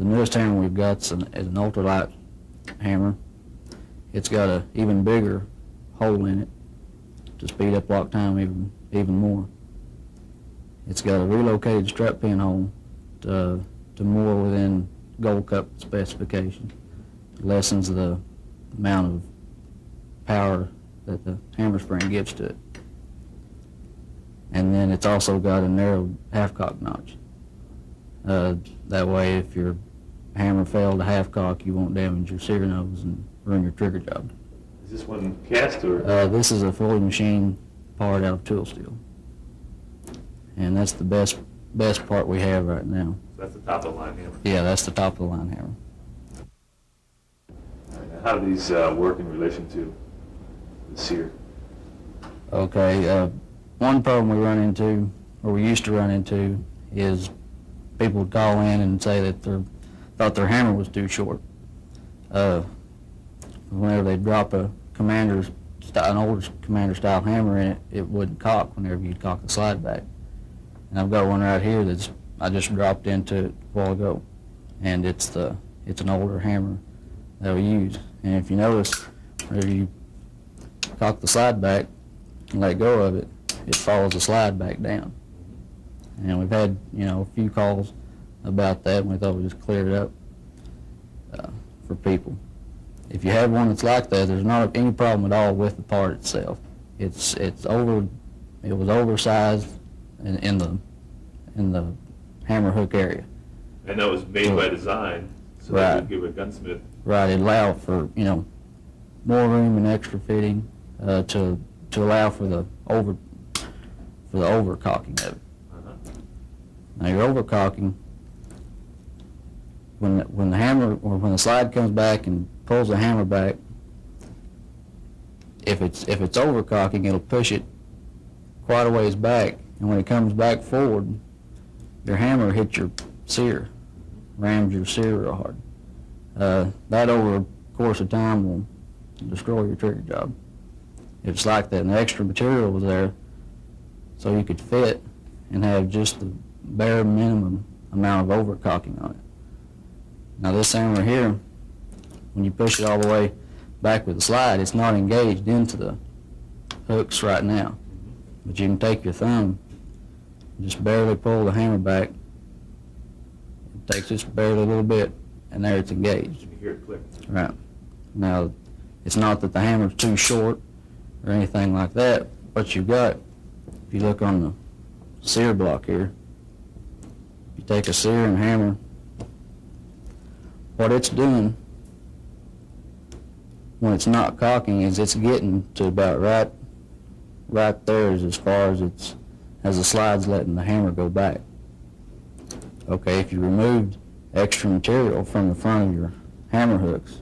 The newest hammer we've got is an ultralight hammer. It's got a even bigger hole in it to speed up lock time even more. It's got a relocated strap pin hole to more within Gold Cup specification. It lessens the amount of power that the hammer spring gives to it. And then it's also got a narrow half-cock notch. That way, if your hammer failed to half-cock, you won't damage your sear nose and ruin your trigger job. Is this one cast or? This is a fully machined part out of tool steel. And that's the best part we have right now. So that's the top of the line hammer. Yeah, that's the top of the line hammer. How do these work in relation to the sear? Okay, one problem we run into, or we used to run into, is people would call in and say that they thought their hammer was too short. Whenever they drop an older commander style hammer in it, it wouldn't cock whenever you'd cock the slide back. And I've got one right here that's I just dropped into it a while ago, and it's an older hammer that we use. And if you notice, whenever you cock the slide back and let go of it, it follows the slide back down. And we've had a few calls about that, and we thought we'd just clear it up for people. If you have one that's like that, there's not any problem at all with the part itself. It was oversized in the hammer hook area. I know it was made by design, so Right. that would give a gunsmith. Right, it allowed for more room and extra fitting to allow for the overcocking of it. Now your overcocking, when the hammer or when the slide comes back and pulls the hammer back, if it's overcocking, it'll push it quite a ways back, and when it comes back forward, your hammer hits your sear, rams your sear real hard. That over a course of time will destroy your trigger job. If it's like that, and the extra material was there, so you could fit and have just the bare minimum amount of overcocking on it. Now this hammer here, when you push it all the way back with the slide, it's not engaged into the hooks right now. But you can take your thumb, just barely pull the hammer back. It takes just barely a little bit, and there it's engaged. You hear it click. Right. Now, it's not that the hammer's too short or anything like that. What you've got, if you look on the sear block here, you take a sear and hammer, what it's doing when it's not cocking is it's getting to about right there as far as the slide's letting the hammer go back. Okay, if you removed extra material from the front of your hammer hooks,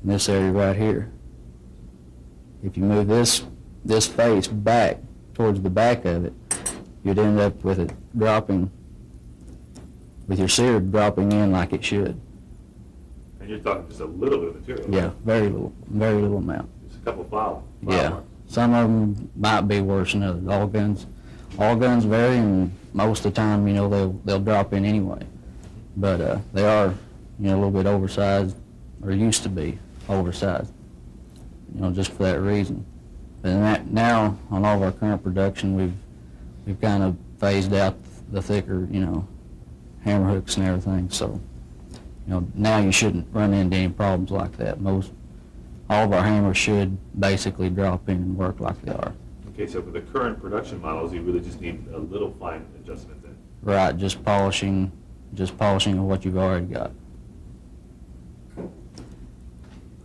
in this area right here, if you move this face back towards the back of it, you'd end up with it dropping, with your sear dropping in like it should. And you're talking just a little bit of material. Yeah, very little amount. Just a couple of file Yeah, marks. some of them might be worse than others. All guns vary, and most of the time, they'll drop in anyway. But they are, a little bit oversized, or used to be oversized, just for that reason. But now, on all of our current production, we've kind of phased out the thicker, hammer hooks and everything. So, now you shouldn't run into any problems like that. All of our hammers should basically drop in and work like they are. Okay, so for the current production models, you really just need a little fine adjustment then. Right, just polishing of what you've already got.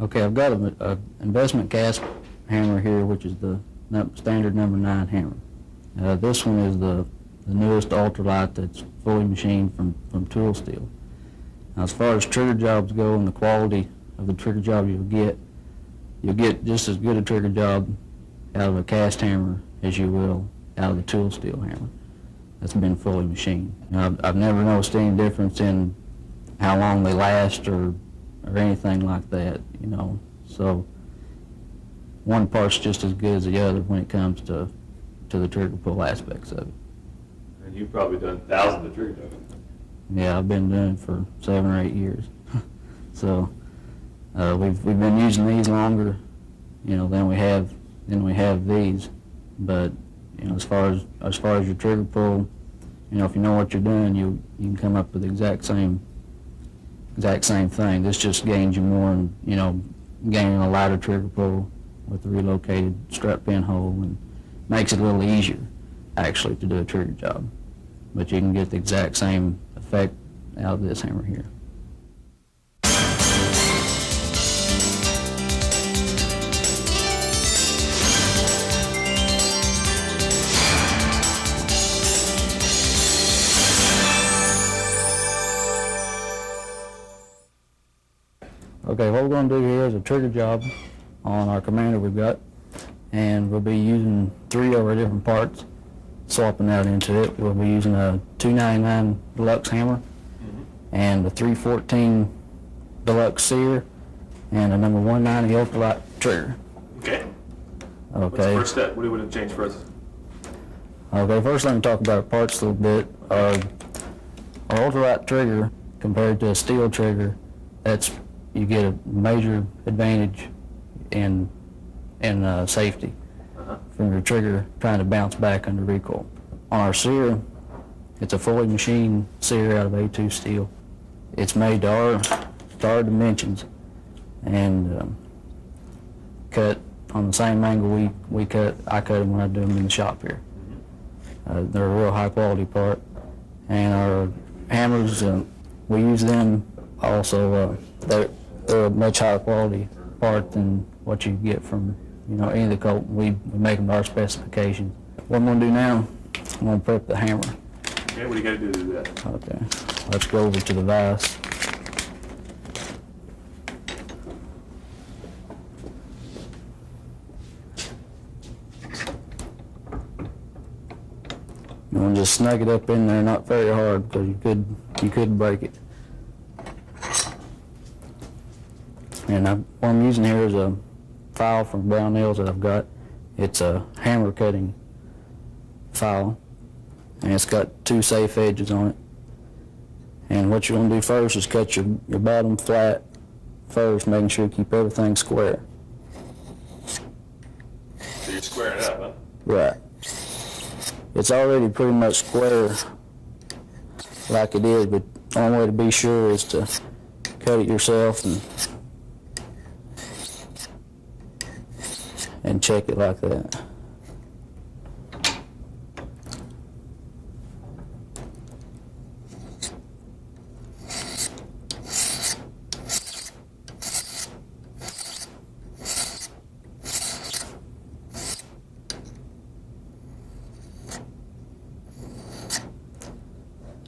Okay, I've got a investment cast hammer here, which is the standard number 9 hammer. This one is the newest ultralight that's fully machined from tool steel. Now, as far as trigger jobs go and the quality of the trigger job you'll get just as good a trigger job out of a cast hammer as you will out of the tool steel hammer that's been fully machined. I've never noticed any difference in how long they last or anything like that, So one part's just as good as the other when it comes to the trigger pull aspects of it. And you've probably done thousands of trigger jobs. Yeah, I've been doing it for 7 or 8 years. So we've been using these longer, than we have these. But as far as your trigger pull, if you know what you're doing, you can come up with the exact same thing. This just gains you more, and gaining a lighter trigger pull with the relocated strut pin hole, and makes it a little easier actually to do a trigger job. But you can get the exact same effect out of this hammer here. Okay, what we're going to do here is a trigger job on our commander we've got, and we'll be using 3 of our different parts, swapping out into it. We'll be using a 299 Deluxe hammer, and a 314 Deluxe sear, and a number 190 ultralight trigger. Okay. Okay. What's the first step? What do you want to change first? Okay, first let me talk about our parts a little bit. Our ultralight trigger, compared to a steel trigger, you get a major advantage in safety from your trigger trying to bounce back under recoil. On our sear, it's a fully machined sear out of A2 steel. It's made to our dimensions, and cut on the same angle I cut them when I do them in the shop here. They're a real high quality part, and our hammers, we use them also. They're a much higher quality part than what you get from any of the Colt. We make them to our specifications. What I'm going to do now, I'm going to prep the hammer. Okay, what do you got to do to do that? Okay, let's go over to the vise. You want to just snug it up in there, not very hard, because you could break it. And what I'm using here is a file from Brownells that I've got. It's a hammer cutting file, and it's got 2 safe edges on it. And what you're going to do first is cut your bottom flat first, making sure you keep everything square. So you're squaring it up, huh? Right. It's already pretty much square like it is, but the only way to be sure is to cut it yourself and check it like that.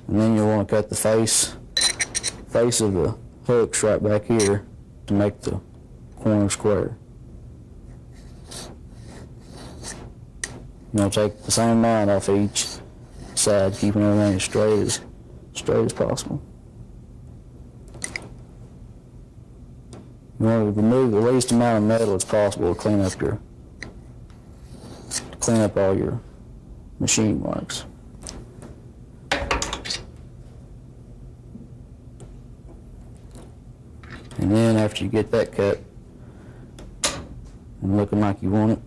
And then you'll want to cut the face of the hooks right back here to make the corner square. You're going to take the same amount off each side, keeping everything as straight as possible. You want to remove the least amount of metal as possible to clean up all your machine marks. And then after you get that cut and looking like you want it,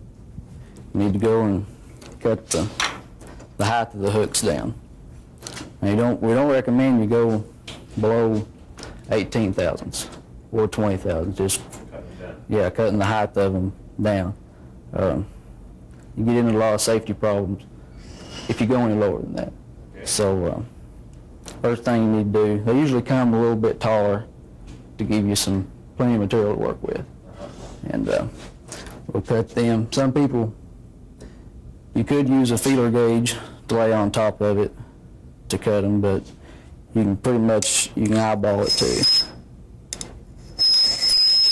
you need to go and cut the height of the hooks down. Now we don't recommend you go below 18 thousandths or 20 thousandths. Just cutting the height of them down. You get into a lot of safety problems if you go any lower than that. Okay. So first thing you need to do, they usually come a little bit taller to give you plenty of material to work with. And we'll cut them. Some people, you could use a feeler gauge to lay on top of it to cut them, but you can eyeball it too.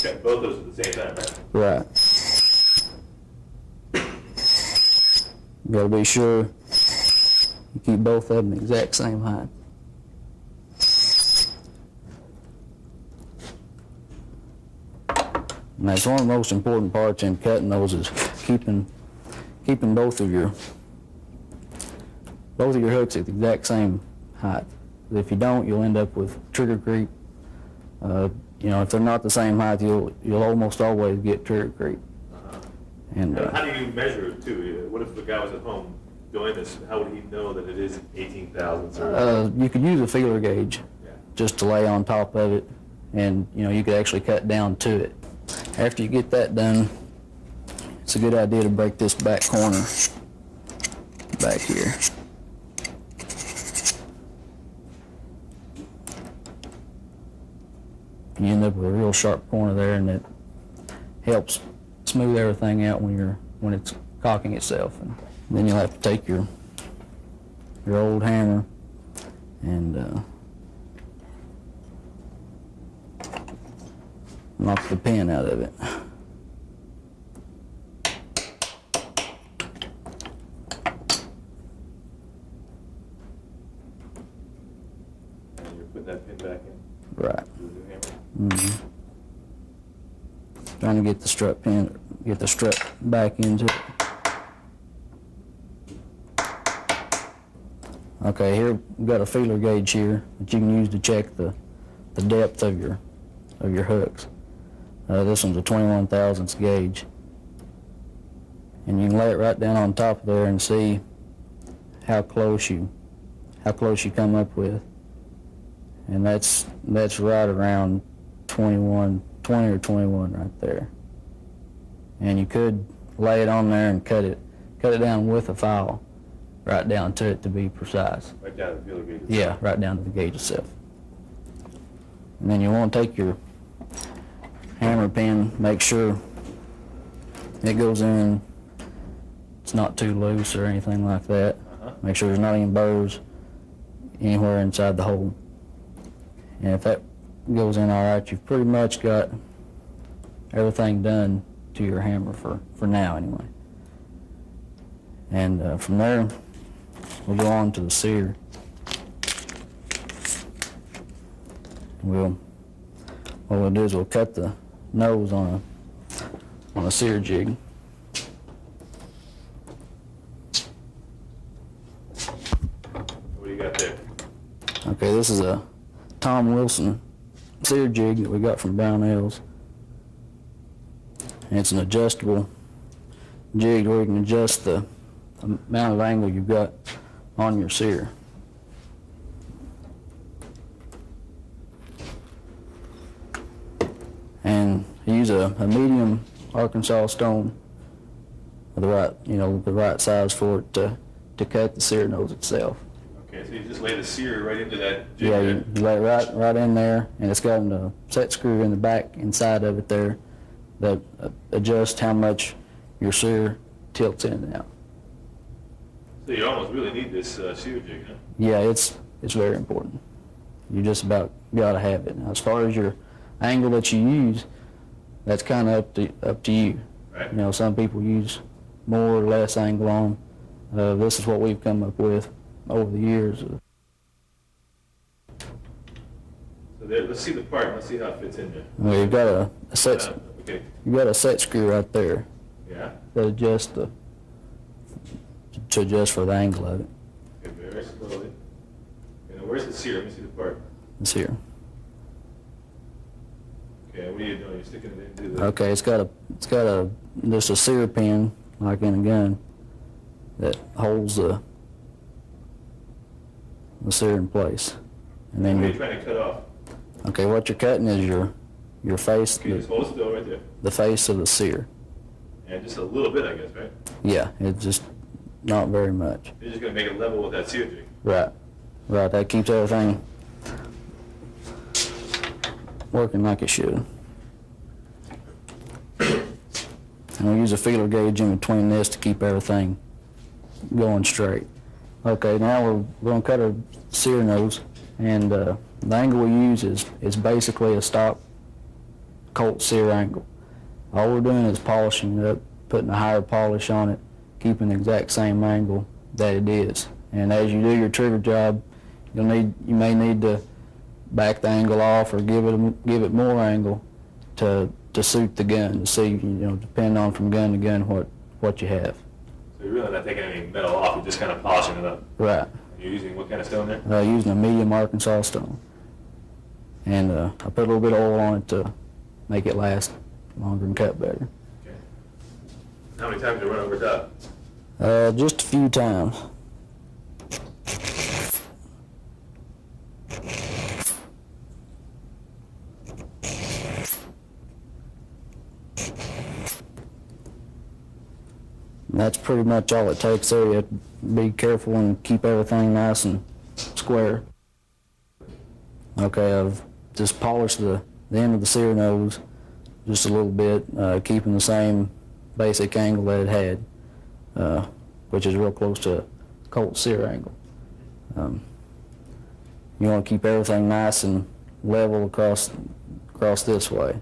Cut both those at the same time, right? Right. You gotta be sure you keep both of them the exact same height. And that's one of the most important parts in cutting those is keeping both of your hooks at the exact same height. If you don't, you'll end up with trigger creep. You know, if they're not the same height, you'll almost always get trigger creep. And How do you measure it too? What if the guy was at home doing this? How would he know that it is 18 thousandths? you could use a feeler gauge Yeah. just to lay on top of it, and you know, you could actually cut down to it. After you get that done, it's a good idea to break this back corner back here. You end up with a real sharp corner there, and it helps smooth everything out when it's cocking itself. And then you'll have to take your old hammer and knock the pin out of it. And you put that pin back in. Right. With the hammer. Trying to get the strut back into it. Okay, here we've got a feeler gauge here that you can use to check the depth of your hooks. This one's a 21 thousandths gauge, and you can lay it right down on top of there and see how close you come up with, and that's right around 20 or 21 right there. And you could lay it on there and cut it down with a file, right down to it to be precise. Right down to the feeler gauge. Yeah, right down to the gauge itself. And then you want to take your hammer pin, make sure it goes in, it's not too loose or anything like that. Make sure there's not any burrs anywhere inside the hole. And if that goes in all right, you've pretty much got everything done to your hammer for now anyway. And from there, we'll go on to the sear. What we'll do is we'll cut the nose on a sear jig. What do you got there? Okay, this is a Tom Wilson sear jig that we got from Brownells. And it's an adjustable jig where you can adjust the amount of angle you've got on your sear. And I use a medium Arkansas stone, the right size for it to cut the sear nose itself. Okay, so you just lay the sear right into that jig. Yeah, there. you lay it right in there, and it's got a set screw in the back inside of it there that adjusts how much your sear tilts in and out. So you almost really need this sear jig, huh? Yeah, it's very important. You just about got to have it. Now, as far as your angle that you use, that's kind of up to you. Right. You know, some people use more or less angle on. This is what we've come up with over the years. So there, let's see the part. Let's see how it fits in there. Well, you've got a set. Okay. You've got a set screw right there Yeah. that adjusts to adjust for the angle of it. Okay, very slowly. Okay, now where's the sear? Let me see the part. It's here. Okay, what are you doing? You're sticking it into the... Okay, it's got just a sear pin like in a gun that holds the sear in place, and then What are you trying to cut off? okay, what you're cutting is your face, Okay, just hold still right there. the face of the sear. And just a little bit, I guess, right? Yeah, it's just not very much. You're just going to make it level with that sear jig. Right, right. That keeps everything working like it should. And we use a feeler gauge in between this to keep everything going straight. Okay, now we're going to cut our sear nose, and the angle we use is basically a stock Colt sear angle. All we're doing is polishing it up, putting a higher polish on it, keeping the exact same angle that it is. And as you do your trigger job, you may need to back the angle off or give it more angle to suit the gun, to see, depending on from gun to gun what you have. So you're really not taking any metal off, you're just kind of polishing it up. Right. You're using what kind of stone there? Using a medium Arkansas stone. And I put a little bit of oil on it to make it last longer and cut better. Okay. How many times did you run over top? Just a few times. And that's pretty much all it takes there. You have to be careful and keep everything nice and square. Okay, I've just polished the end of the sear nose just a little bit, keeping the same basic angle that it had, which is real close to a Colt sear angle. You want to keep everything nice and level across this way.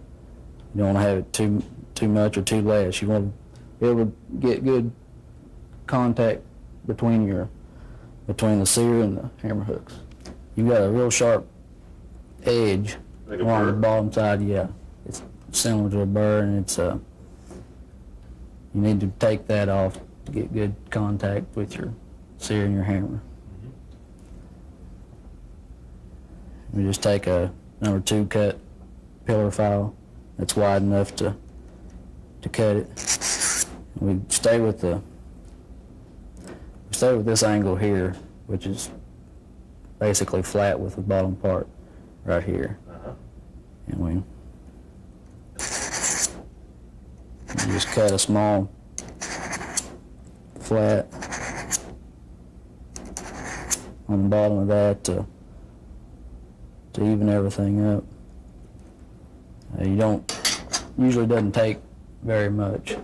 You don't want to have it too much or too less. You want to be able to get good contact between the sear and the hammer hooks. You've got a real sharp edge like on the bottom side. Yeah, it's similar to a burr, and it's you need to take that off to get good contact with your sear and your hammer. We just take a number 2 cut pillar file that's wide enough to cut it. We stay with this angle here, which is basically flat with the bottom part right here. And we just cut a small flat on the bottom of that to even everything up. Usually doesn't take very much.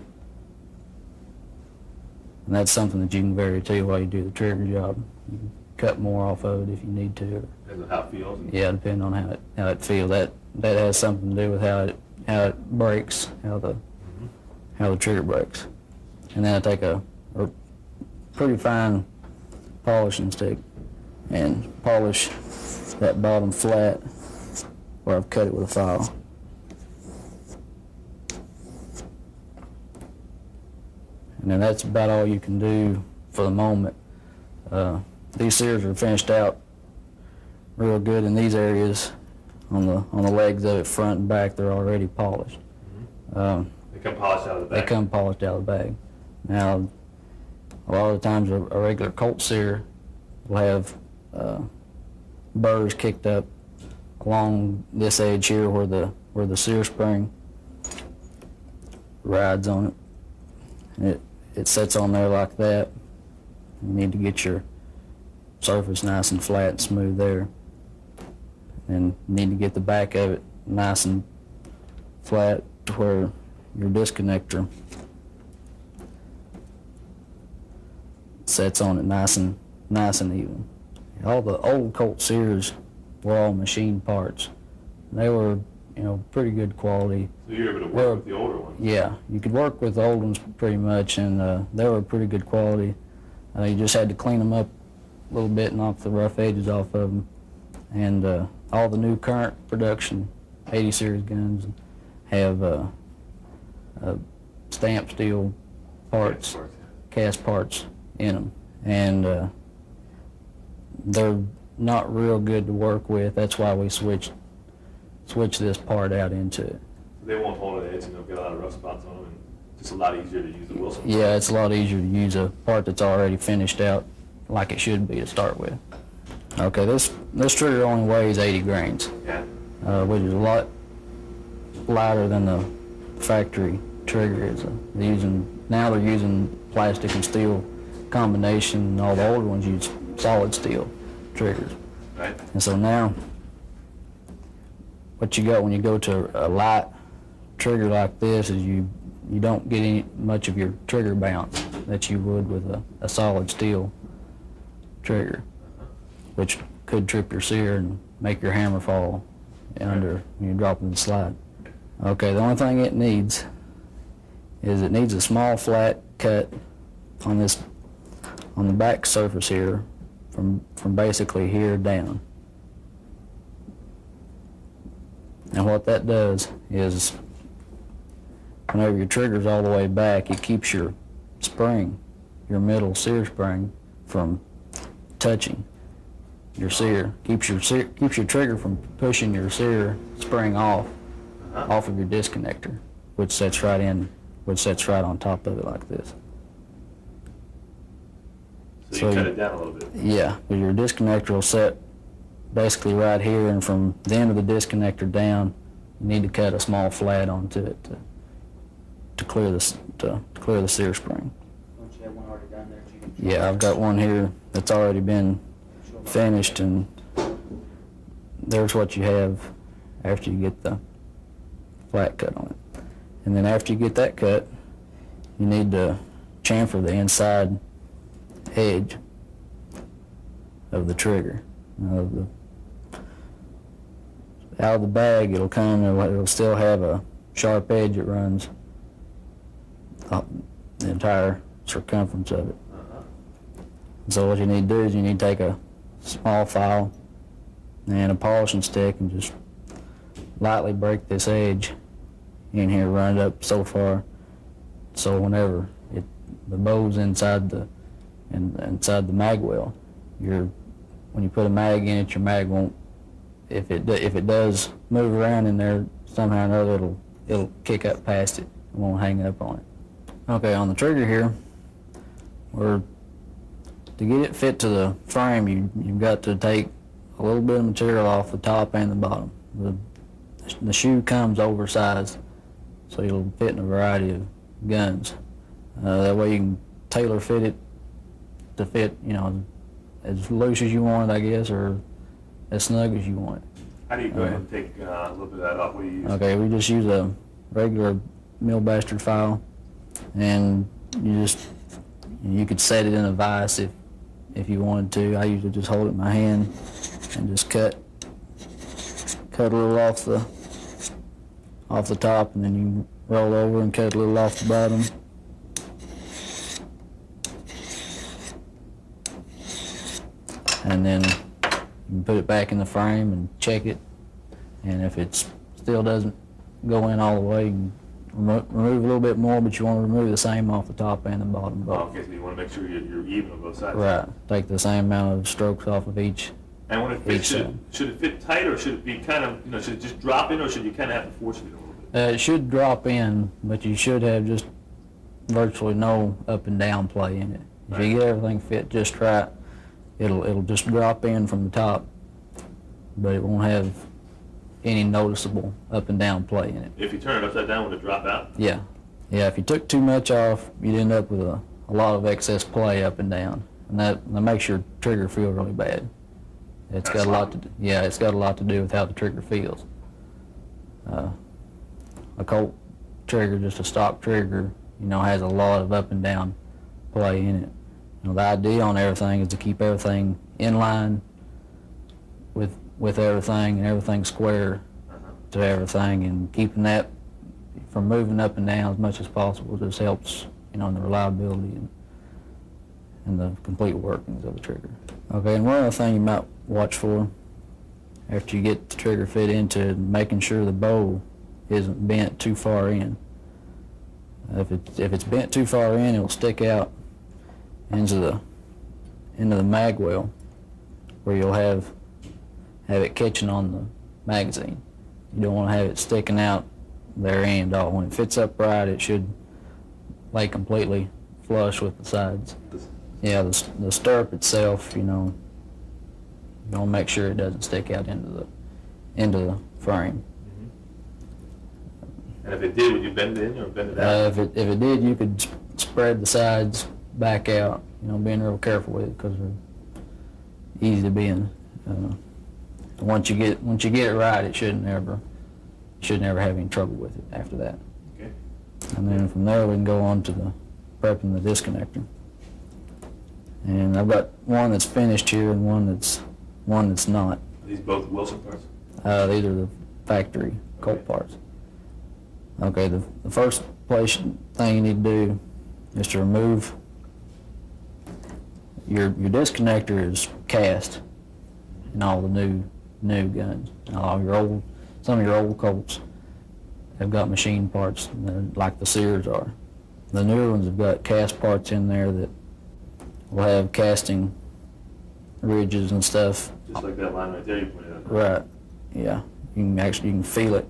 And that's something that you can vary too while you do the trigger job. You can cut more off of it if you need to. Depends on how it feels. Yeah, depending on how it feels. That has something to do with how it breaks, how the trigger breaks. And then I take a pretty fine polishing stick and polish that bottom flat where I've cut it with a file. And then that's about all you can do for the moment. These sears are finished out real good in these areas. On the legs of it, front and back, they're already polished. They come polished out of the bag. They come polished out of the bag. Now, a lot of the times a regular Colt sear will have burrs kicked up along this edge here where the sear spring rides on it. And it sets on there like that. You need to get your surface nice and flat and smooth there. And you need to get the back of it nice and flat to where your disconnector sets on it nice and even. All the old Colt sears were all machine parts. They were, pretty good quality. So you're able to work with the older ones? Yeah, you could work with the old ones pretty much, and they were pretty good quality. You just had to clean them up a little bit, knock the rough edges off of them. And all the new current production 80 series guns have stamped steel parts, cast parts in them. And they're not real good to work with. That's why we switch this part out into it. So they won't hold an edge and they'll get a lot of rough spots on them, and it's just a lot easier to use the Wilson. Yeah, it's a lot easier to use a part that's already finished out like it should be to start with. Okay, this trigger only weighs 80 grains, Yeah. Which is a lot lighter than the factory trigger is. Now they're using plastic and steel combination. All the older ones use solid steel triggers. Right. And so now, what you got when you go to a light trigger like this is you don't get much of your trigger bounce that you would with a solid steel trigger, which could trip your sear and make your hammer fall under when you drop in the slide. Okay, the only thing it needs is it needs a small flat cut on the back surface here from basically here down. And what that does is whenever your trigger's all the way back, it keeps your spring, your middle sear spring, from touching your sear. Keeps your trigger from pushing your sear spring off of your disconnector, which sets right on top of it like this. So you cut it down a little bit. Yeah, because your disconnector will set basically right here, and from the end of the disconnector down, you need to cut a small flat onto it to clear the sear spring. Don't you have one already done there, Jim? Yeah, I've got one here that's already been finished, and there's what you have after you get the flat cut on it. And then after you get that cut, you need to chamfer the inside edge of the trigger. Out of the bag, it'll still have a sharp edge that runs up the entire circumference of it. So what you need to do is you need to take a small file and a polishing stick and just lightly break this edge in here, run it up so far, so whenever the bow's inside the mag well, when you put a mag in it, your mag won't. If it does move around in there somehow or another, it'll kick up past it. It won't hang up on it. Okay, on the trigger here, to get it fit to the frame, you've got to take a little bit of material off the top and the bottom. The shoe comes oversized, so it'll fit in a variety of guns. That way you can tailor fit it to fit, as loose as you want it, I guess, or as snug as you want it. How do you go ahead and take a little bit of that off? What do you use? Okay, we just use a regular mill bastard file, and you could set it in a vise if you wanted to. I usually just hold it in my hand and just cut a little off the top, and then you roll over and cut a little off the bottom. And then you can put it back in the frame and check it, and if it still doesn't go in all the way, you can remove a little bit more, but you want to remove the same off the top and the bottom. Okay, so you want to make sure you're even on both sides. Right. Take the same amount of strokes off of each. And when it fits, should it fit tight, or should it be kind of, should it just drop in, or should you kind of have to force it in a little bit? It should drop in, but you should have just virtually no up and down play in it. If you get everything fit just right, it'll just drop in from the top, but it won't have any noticeable up and down play in it. If you turn it upside down, will it drop out? Yeah. Yeah, if you took too much off, you'd end up with a lot of excess play up and down, and that makes your trigger feel really bad. It's got a lot to do. Yeah, it's got a lot to do with how the trigger feels. A Colt trigger, just a stock trigger, has a lot of up and down play in it. The idea on everything is to keep everything in line with everything, and everything square to everything, and keeping that from moving up and down as much as possible just helps, in the reliability and the complete workings of the trigger. Okay, and one other thing you might watch for after you get the trigger fit into it, making sure the bow isn't bent too far in. If it's bent too far in, it'll stick out into the mag well, where you'll have it catching on the magazine. You don't want to have it sticking out their end all. When it fits up right, it should lay completely flush with the sides. Yeah, the stirrup itself, you want to make sure it doesn't stick out into the frame. And if it did, would you bend it in or bend it out? If it did, you could spread the sides back out. Being real careful with it, because they're easy to bend. Once you get it right, it shouldn't ever have any trouble with it after that. Okay. And then from there we can go on to the prepping the disconnector. And I've got one that's finished here and one that's not. Are these both Wilson parts? These are the factory Colt parts. Okay, the first thing you need to do is to remove your disconnector is cast in all the new guns. Some of your old Colts have got machine parts like the Sears are. The newer ones have got cast parts in there that will have casting ridges and stuff. Just like that line right there you pointed out. Right, yeah. You can feel it.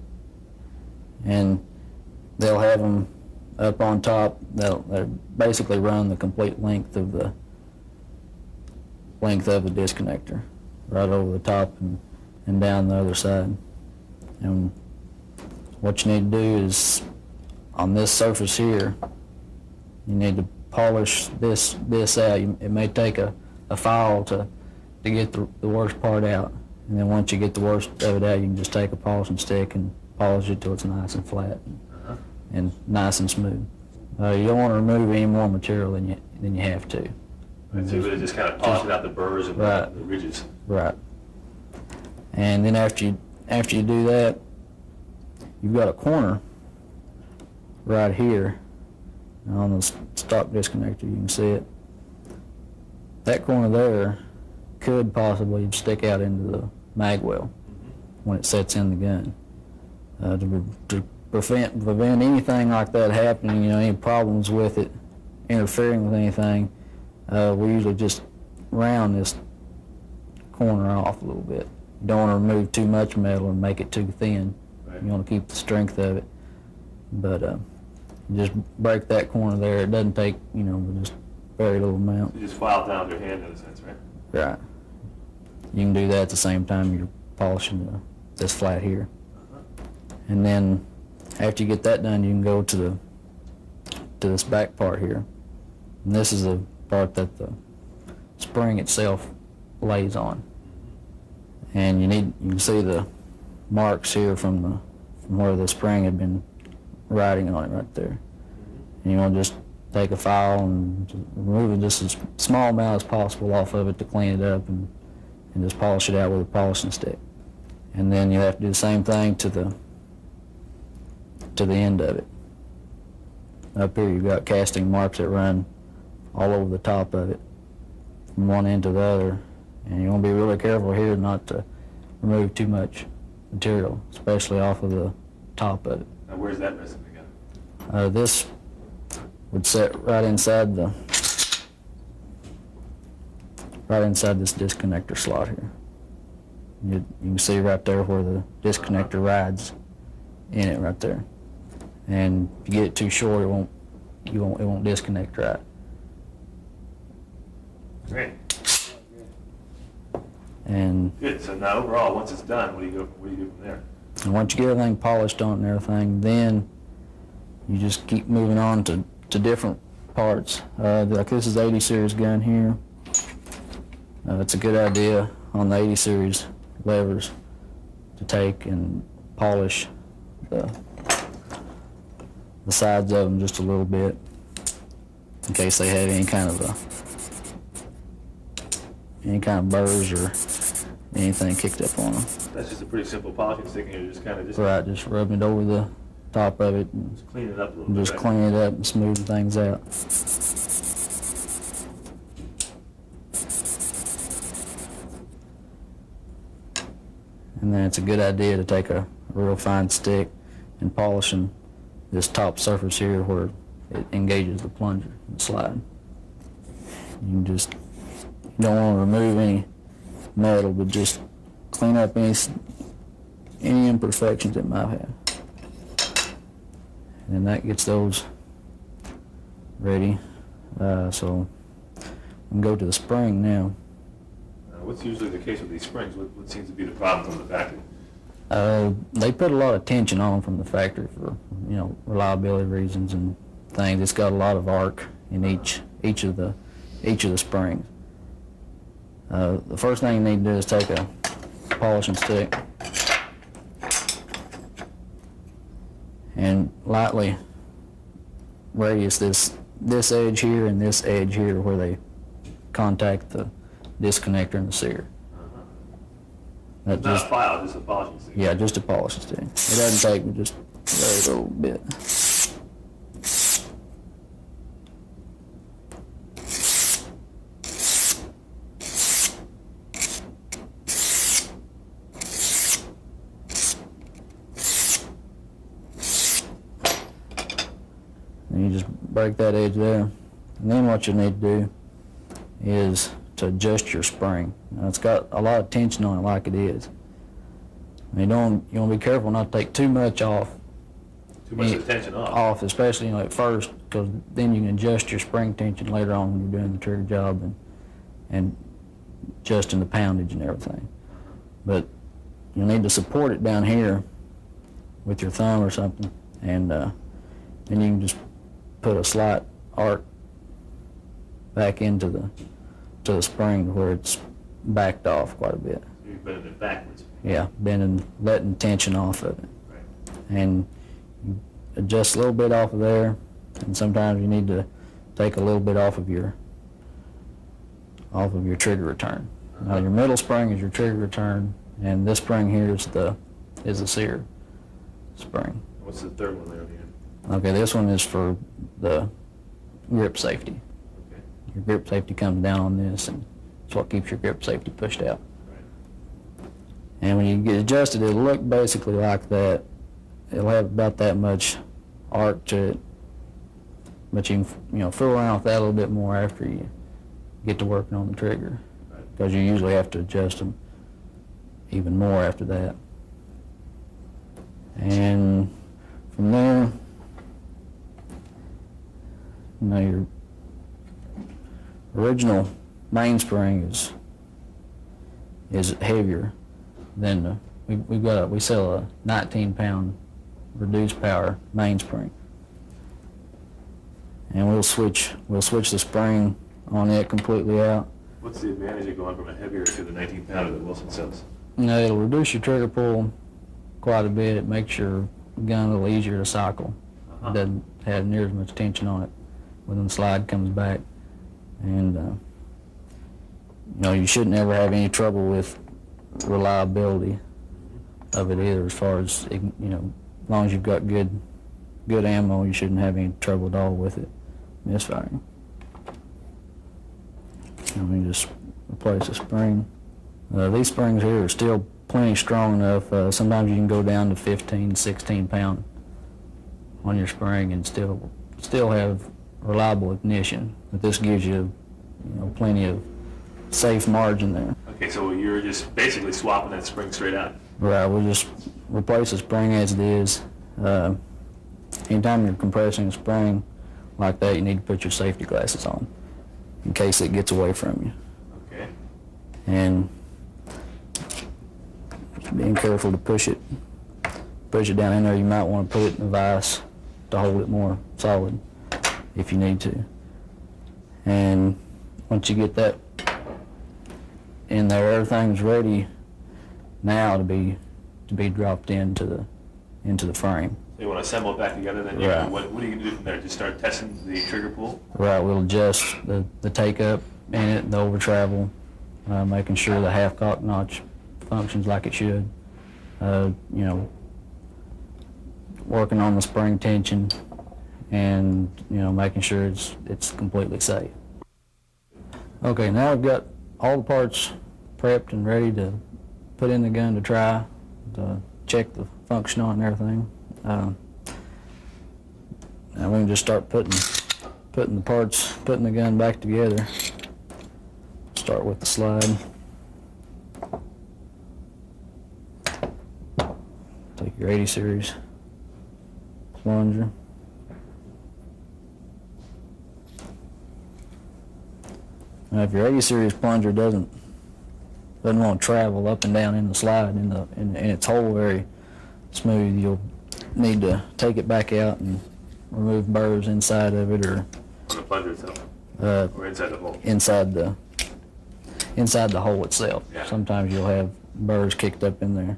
And they'll have them up on top. They'll basically run the complete length of the disconnector, right over the top and down the other side. And what you need to do is, on this surface here, you need to polish this out. It may take a file to get the worst part out. And then once you get the worst of it out, you can just take a polishing stick and polish it till it's nice and flat and nice and smooth. You don't want to remove any more material than you have to. Right, so you really just kind of polishing out the burrs and Right. the ridges. Right. And then after you do that, you've got a corner right here on the stock disconnector. You can see it. That corner there could possibly stick out into the mag well when it sets in the gun. To prevent anything like that happening, any problems with it interfering with anything, we usually just round this corner off a little bit. You don't want to remove too much metal and make it too thin. Right. You want to keep the strength of it. But you just break that corner there. It doesn't take, just very little amount. You just file down with your hand in a sense, right? Right. You can do that at the same time you're polishing this flat here. And then after you get that done, you can go to this back part here. And this is the part that the spring itself lays on. And you can see the marks here from where the spring had been riding on it right there. And you want to just take a file and just remove it just as small amount as possible off of it to clean it up and just polish it out with a polishing stick. And then you have to do the same thing to the end of it. Up here you've got casting marks that run all over the top of it from one end to the other. And you want to be really careful here not to remove too much material, especially off of the top of it. Now where's that resting again? This would sit right inside this disconnector slot here. You can see right there where the disconnector rides in it right there. And if you get it too short, it won't disconnect right. Great. And Good. So now overall, once it's done, what do you do from there? once you get everything polished on it and everything, then you just keep moving on to different parts. Like this is 80 series gun here. It's a good idea on the 80 series levers to take and polish the sides of them just a little bit in case they have any kind of burrs or anything kicked up on them. That's just a pretty simple polishing stick, and you're just kind of Right, just rubbing it over the top of it and just clean it up a little and bit. just right? clean it up and smooth things out. And then it's a good idea to take a real fine stick and polishing this top surface here where it engages the plunger and slide. You don't want to remove any metal, but just clean up any imperfections it might have. And that gets those ready. So we can go to the spring now. What's usually the case with these springs? What seems to be the problem from the factory? They put a lot of tension on them from the factory for reliability reasons and things. It's got a lot of arc in each of the springs. The first thing you need to do is take a polishing stick and lightly radius this edge here and this edge here where they contact the disconnector and the sear. That Not a file, just a polishing stick. Yeah, just a polishing stick. It doesn't take but just a very little bit. And you just break that edge there. And then what you need to do is to adjust your spring. Now, it's got a lot of tension on it like it is. You want to be careful not to take too much off. Too much of the tension off. Especially at first, because then you can adjust your spring tension later on when you're doing the trigger job and adjusting the poundage and everything. But you'll need to support it down here with your thumb or something, and then you can just put a slight arc back into the spring where it's backed off quite a bit. You're bending it backwards. Yeah, bending, letting tension off of it. Right. And you adjust a little bit off of there, and sometimes you need to take a little bit off of your trigger return. Now your middle spring is your trigger return, and this spring here is the sear spring. What's the third one there on the end? Okay, this one is for the grip safety. Okay. Your grip safety comes down on this, and it's what keeps your grip safety pushed out. Right. And when you get adjusted, it'll look basically like that. It'll have about that much arc to it, but you can fool around with that a little bit more after you get to working on the trigger, because you usually have to adjust them even more after that. And from there, your original mainspring is heavier than we sell a 19-pound reduced power mainspring, and we'll switch the spring on it completely out. What's the advantage of going from a heavier to the 19-pounder that Wilson sells? It'll reduce your trigger pull quite a bit. It makes your gun a little easier to cycle. It doesn't have near as much tension on it when the slide comes back. And you shouldn't ever have any trouble with reliability of it either. As far as as long as you've got good ammo, you shouldn't have any trouble at all with it misfiring. Let me just replace the spring. These springs here are still plenty strong enough. Sometimes you can go down to 15, 16 pound on your spring and still have reliable ignition. But this gives you, plenty of safe margin there. Okay, so you're just basically swapping that spring straight out. Right, we'll just replace the spring as it is. Anytime you're compressing a spring like that, you need to put your safety glasses on in case it gets away from you. Okay. And being careful to push it down in there. You might want to put it in a vise to hold it more solid if you need to. And once you get that in there, everything's ready now to be dropped into the frame. So you want to assemble it back together, then Right. what are you going to do from there? Just start testing the trigger pull? Right, we'll adjust the take-up in it, the over-travel, making sure the half-cock notch functions like it should. Working on the spring tension and, making sure it's completely safe. Okay, now I've got all the parts prepped and ready to put in the gun to try, to check the function on it and everything. Now we can just start putting the gun back together. Start with the slide. Take your 80 series plunger. Now if your 80 series plunger doesn't want to travel up and down in the slide in its hole very smooth, you'll need to take it back out and remove burrs inside of it, or On the plunger itself? Or inside the hole? Inside the hole itself. Yeah. Sometimes you'll have burrs kicked up in there.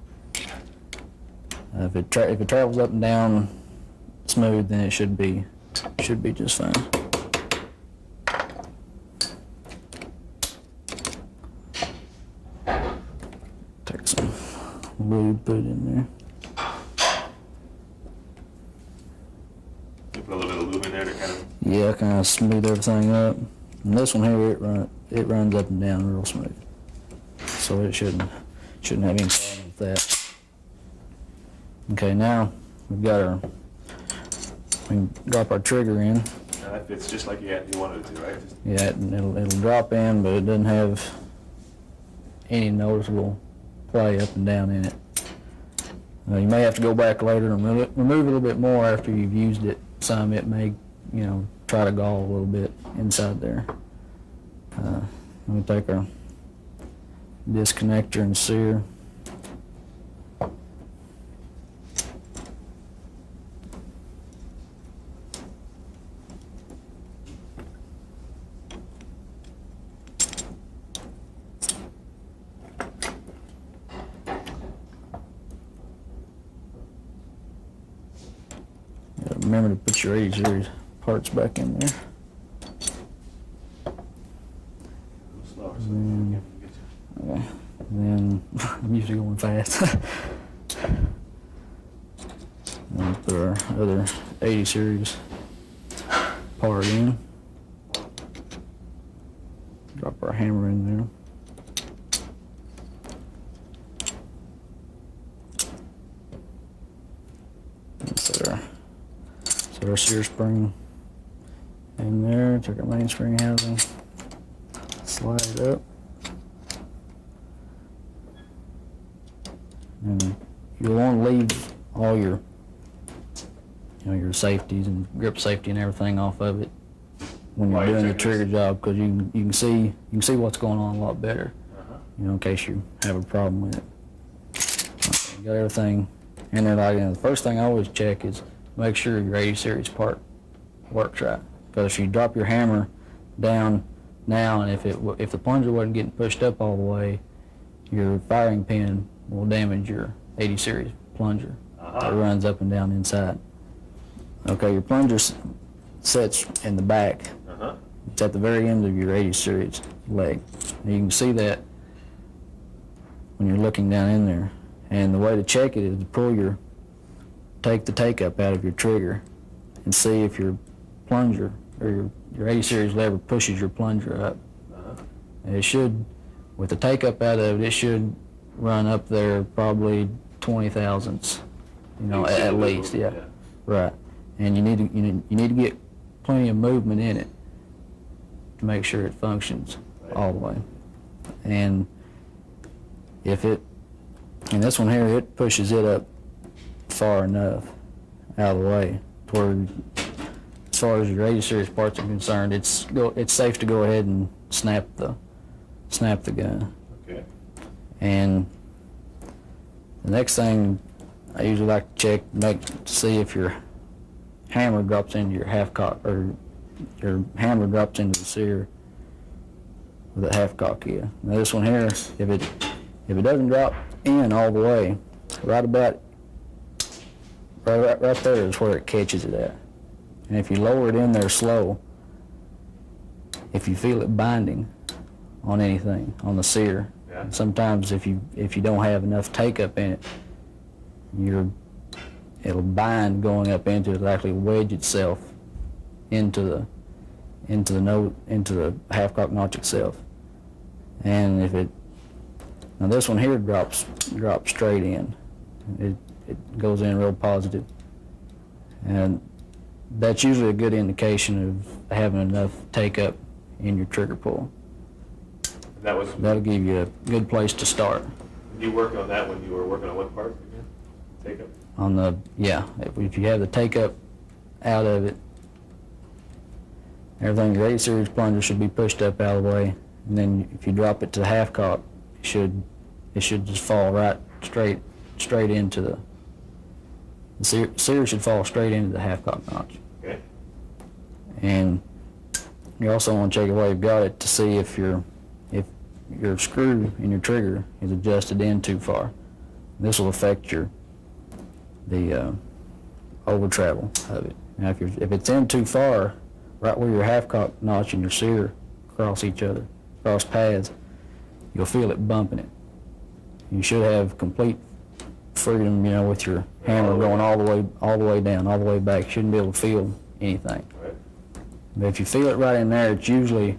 If it travels up and down smooth, then it should be just fine. Take some lube, put it in there. You put a little bit of lube in there to kind of... Yeah, kind of smooth everything up. And this one here, it runs up and down real smooth, so it shouldn't have any problem with that. Okay, now we can drop our trigger in. that fits just like you wanted it to, right? Just- Yeah, it'll drop in, but it doesn't have any noticeable play up and down in it. You may have to go back later and remove a little bit more after you've used it some. It may, try to gall a little bit inside there. Let me take our disconnector and sear. Remember to put your 80 series parts back in there. Slower, so Mm. we can get you. Okay. Then I'm usually going fast. And put our other 80 series part in. Drop our hammer in there. And set our sear spring in there. Take our mainspring housing. Slide it up. And you'll want to leave all your, your safeties and grip safety and everything off of it when you're While you're doing the checking trigger this. job, because you can see what's going on a lot better. Uh-huh. In case you have a problem with it. Okay, you got everything in there like that. The first thing I always check is make sure your 80 series part works right. Because if you drop your hammer down now, and if the plunger wasn't getting pushed up all the way, your firing pin will damage your 80 series plunger. Uh-huh. It runs up and down inside. Okay, your plunger sets in the back. Uh-huh. It's at the very end of your 80 series leg. And you can see that when you're looking down in there. And the way to check it is to take the take-up out of your trigger and see if your plunger or your 80 series lever pushes your plunger up. Uh-huh. And it should, with the take-up out of it, it should run up there probably 20 thousandths, You can see at the least, yeah. movement, Right. And you need to get plenty of movement in it to make sure it functions Right. all the way. And and this one here, it pushes it up far enough out of the way to where, as far as your 80 series parts are concerned, it's safe to go ahead and snap the gun. Okay. And the next thing I usually like to check, to see if your hammer drops into your half cock, or your hammer drops into the sear with a half cock here. Now this one here, if it doesn't drop in all the way, right there is where it catches it at. And if you lower it in there slow, if you feel it binding on anything, on the sear, Yeah. sometimes if you don't have enough take up in it, it'll bind going up into it. It'll actually wedge itself into the half cock notch itself. And now this one here drops straight in. It goes in real positive. And that's usually a good indication of having enough take up in your trigger pull. That was, That'll give you a good place to start. you working on that when you were working on what part again? Take up? If you have the take up out of it, everything, your 80 series plunger should be pushed up out of the way, and then if you drop it to the half cock, it should just fall right straight into the sear should fall straight into the half cock notch. Okay. And you also want to check it while you've got it to see if your screw in your trigger is adjusted in too far. This will affect the over travel of it. Now if it's in too far, right where your half cock notch and your sear cross each other, cross paths, you'll feel it bumping it. You should have complete freedom, with your hammer going all the way down, all the way back. You shouldn't be able to feel anything. Right. But if you feel it right in there, it's usually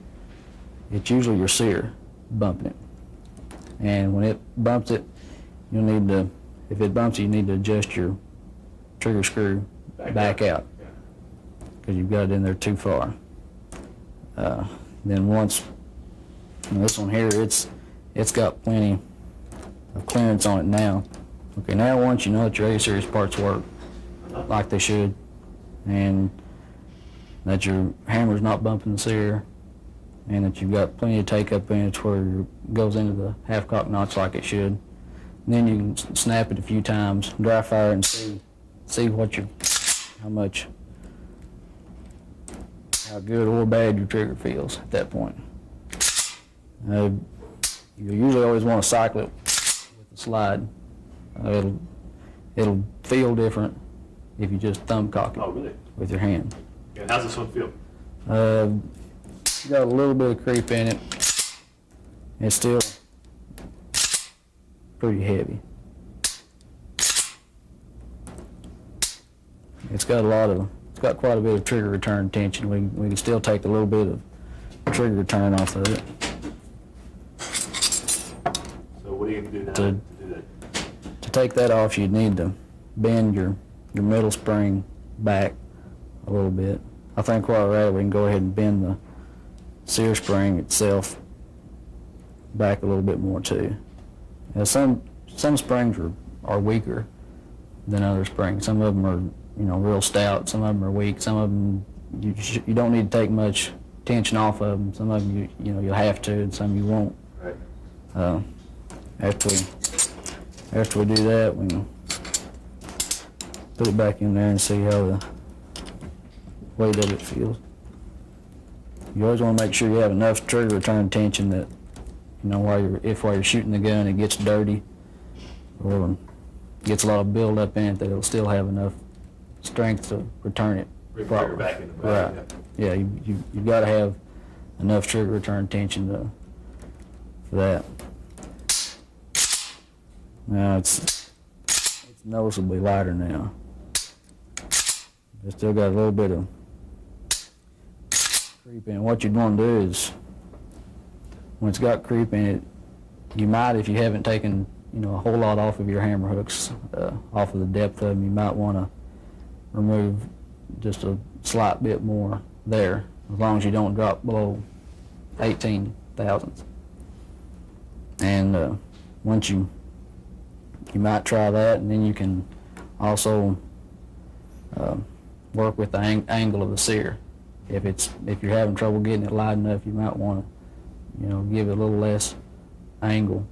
your sear bumping it. And when it bumps it, if it bumps it, you need to adjust your trigger screw back out. Yeah. because you've got it in there too far. Then once, this one here, it's got plenty of clearance on it now. Okay, now once you know that your A-series parts work like they should, and that your hammer's not bumping the sear, and that you've got plenty of take-up in it where it goes into the half-cock notch like it should, and then you can snap it a few times, dry fire, and see what how good or bad your trigger feels at that point. You usually always want to cycle it with the slide. It'll feel different if you just thumb cock it. Oh, really? With your hand. And how's this one feel? Got a little bit of creep in it. It's still pretty heavy. It's got quite a bit of trigger return tension. We can still take a little bit of trigger return off of it. So what are you going to do now to do that? To take that off, you'd need to bend your middle spring back a little bit. I think while we're at it, we can go ahead and bend the sear spring itself back a little bit more too. Now some springs are weaker than other springs. Some of them are real stout. Some of them are weak. Some of them you don't need to take much tension off of them. Some of them you'll have to, and some you won't. Right. After we do that, we can put it back in there and see how the weight of it feels. You always want to make sure you have enough trigger return tension that while you're shooting the gun it gets dirty or gets a lot of build up in it, that it'll still have enough strength to return it Bring properly. trigger back in the back. Right. Yeah, you've got to have enough trigger return tension for that. Now it's noticeably lighter now. It's still got a little bit of creep in it. What you'd want to do is, when it's got creep in it, you might, if you haven't taken a whole lot off of your hammer hooks, off of the depth of them, you might want to remove just a slight bit more there, as long as you don't drop below 18 thousandths. And once you might try that, and then you can also work with the angle of the sear. If you're having trouble getting it light enough, you might want to give it a little less angle.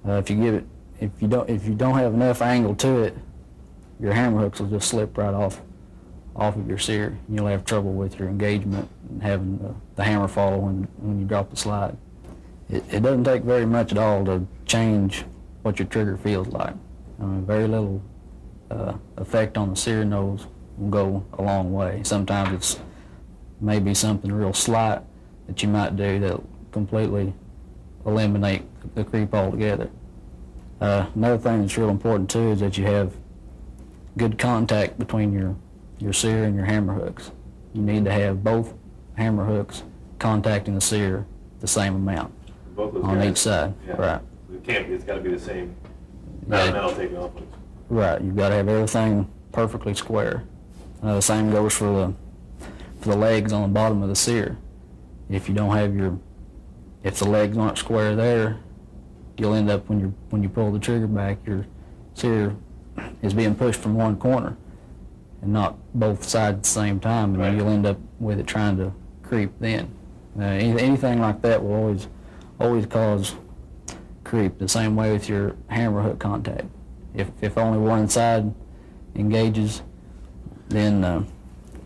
If you don't have enough angle to it, your hammer hooks will just slip right off of your sear, and you'll have trouble with your engagement and having the hammer follow when you drop the slide. It doesn't take very much at all to change what your trigger feels like. Very little effect on the sear nose will go a long way. Sometimes it's maybe something real slight that you might do that'll completely eliminate the creep altogether. Another thing that's real important too is that you have good contact between your sear and your hammer hooks. You need to have both hammer hooks contacting the sear the same amount Both those on guys. each side. Yeah. Right. It's got to be the same Yeah. metal taking off. Right. You've got to have everything perfectly square. The same goes for the legs on the bottom of the sear. If you don't have if the legs aren't square there, you'll end up when you pull the trigger back, your sear is being pushed from one corner and not both sides at the same time, and Right. then you'll end up with it trying to creep then. Anything like that will always cause creep. The same way with your hammer hook contact. If only one side engages, then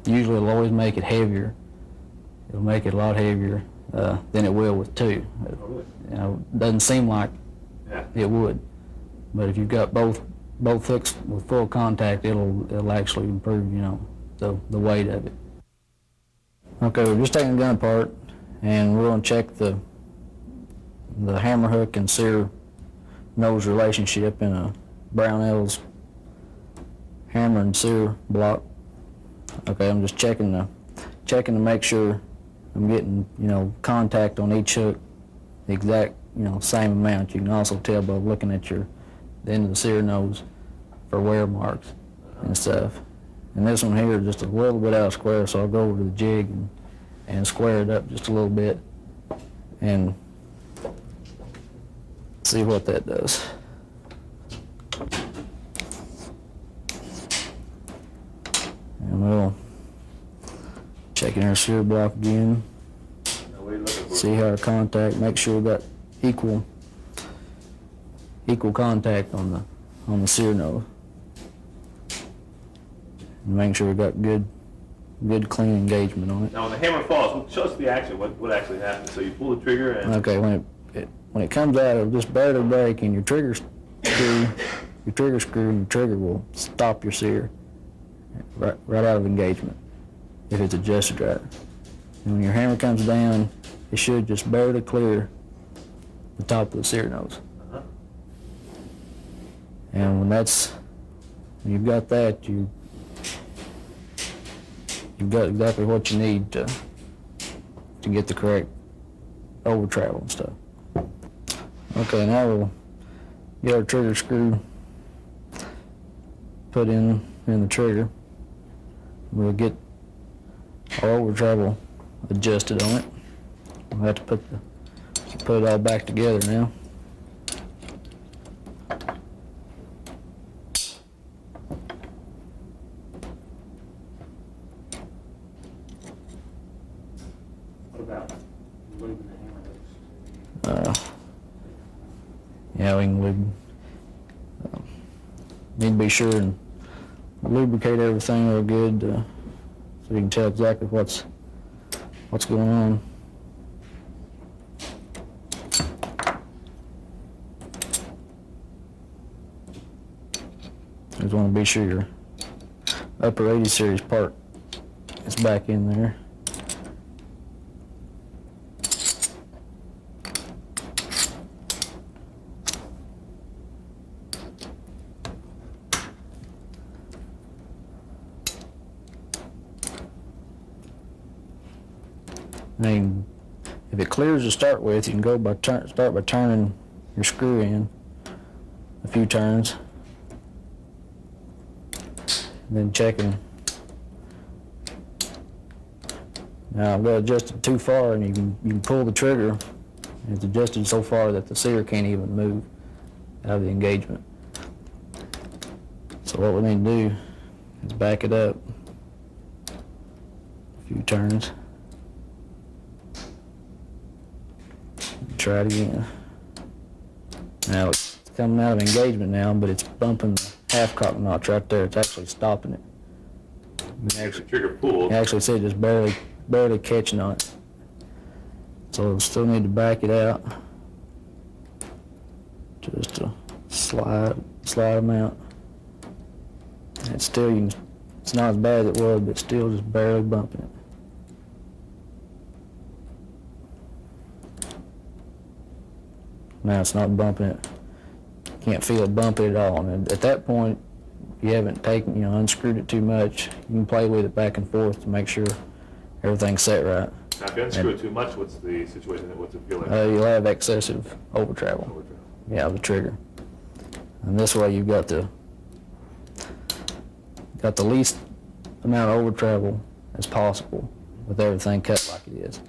usually it'll always make it heavier. It'll make it a lot heavier than it will with two. Oh, really? It doesn't seem like Yeah. it would, but if you've got both hooks with full contact, it'll actually improve the weight of it. Okay, we're just taking the gun apart, and we're going to check the hammer hook and sear nose relationship in a Brownells hammer and sear block. Okay, I'm just checking to make sure I'm getting contact on each hook the exact same amount. You can also tell by looking at the end of the sear nose for wear marks and stuff. And this one here is just a little bit out of square, so I'll go over to the jig and square it up just a little bit and see what that does. And we'll check in our sear block again, Now, what are you looking for? see how our contact, make sure we got equal contact on the sear nose. And make sure we got good clean engagement on it. Now, when the hammer falls, show us the action. What actually happens? So you pull the trigger and Okay, when it comes out, it'll just barely break, and your trigger screw and your trigger will stop your sear right out of engagement if it's adjusted right. And when your hammer comes down, it should just barely clear the top of the sear nose. Uh-huh. And when you've got that, you've got exactly what you need to get the correct over travel and stuff. Okay, now we'll get our trigger screw put in the trigger. We'll get our over travel adjusted on it. We'll have to put it all back together now. What about lubing the hammer hooks? Yeah, we can lube. Need to be sure and lubricate everything real good so you can tell exactly what's going on. Just want to be sure your upper 80 series part is back in there. I mean, if it clears to start with, you can go start by turning your screw in a few turns, and then checking. Now I've got it adjusted too far, and you can pull the trigger, and it's adjusted so far that the sear can't even move out of the engagement. So what we need to do is back it up a few turns. Try it again. Now it's coming out of engagement now, but it's bumping the half-cock notch right there. It's actually stopping it. the trigger pulled. You actually see it just barely catching on it. So we'll still need to back it out. Just to slide them out. And it's still, it's not as bad as it was, but still just barely bumping it. Now it's not bumping it. Can't feel it bumping at all. And at that point, if you haven't unscrewed it too much, you can play with it back and forth to make sure everything's set right. Now, if you unscrew it too much, what's the situation? What's it feel like? You'll have excessive over travel. Overdrive. Yeah, the trigger. And this way you've got the least amount of over travel as possible with everything cut like it is.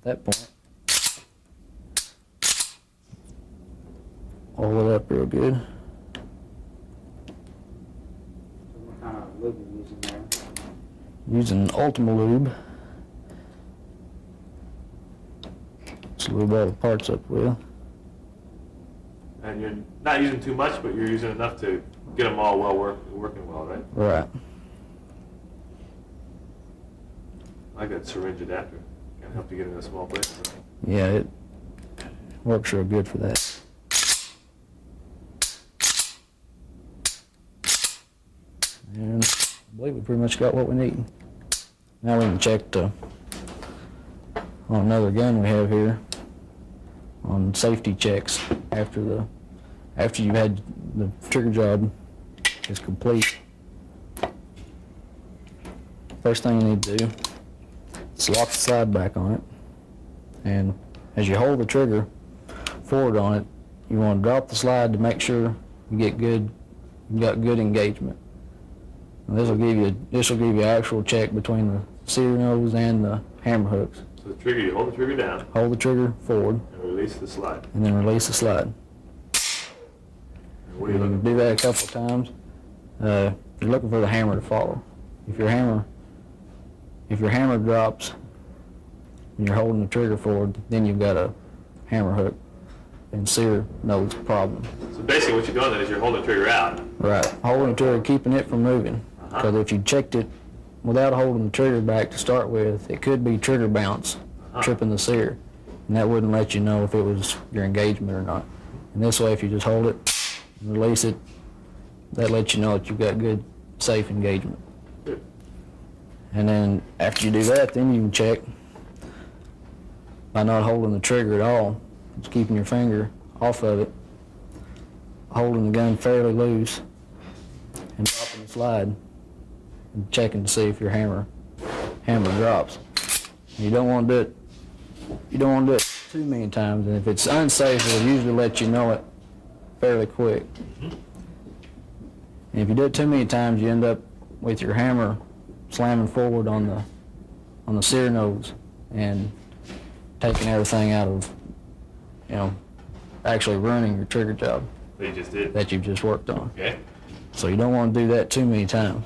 At that point, oil it up real good. What kind of lube are you using there? Using Ultima Lube. Just lube all the parts up with. And you're not using too much, but you're using enough to get them all working well, right? Right. I like that syringe adapter. Can help you get in a small place. Yeah, it works real good for that. And I believe we pretty much got what we need. Now we can check on another gun we have here on safety checks after you've had the trigger job is complete. First thing you need to do is lock the slide back on it, and as you hold the trigger forward on it, you want to drop the slide to make sure you got good engagement. And this will give you actual check between the sear nose and the hammer hooks. So the trigger, you hold the trigger down Hold the trigger forward and release the slide. and then release the slide. And what are you You looking can do that a couple of times. You're looking for the hammer to follow. If your hammer drops and you're holding the trigger forward, then you've got a hammer hook and sear nose problem. So basically what you're doing then is you're holding the trigger out. Right. Holding the trigger, keeping it from moving. Because if you checked it without holding the trigger back to start with, it could be trigger bounce, tripping the sear. And that wouldn't let you know if it was your engagement or not. And this way, if you just hold it and release it, that lets you know that you've got good, safe engagement. Good. And then after you do that, then you can check by not holding the trigger at all, just keeping your finger off of it, holding the gun fairly loose, and dropping the slide, and checking to see if your hammer drops. You don't want to do it too many times, and if it's unsafe, it'll usually let you know it fairly quick. And if you do it too many times, you end up with your hammer slamming forward on the sear nose and taking everything out of, actually ruining your trigger job That you just did. that you've just worked on. Okay. So you don't want to do that too many times.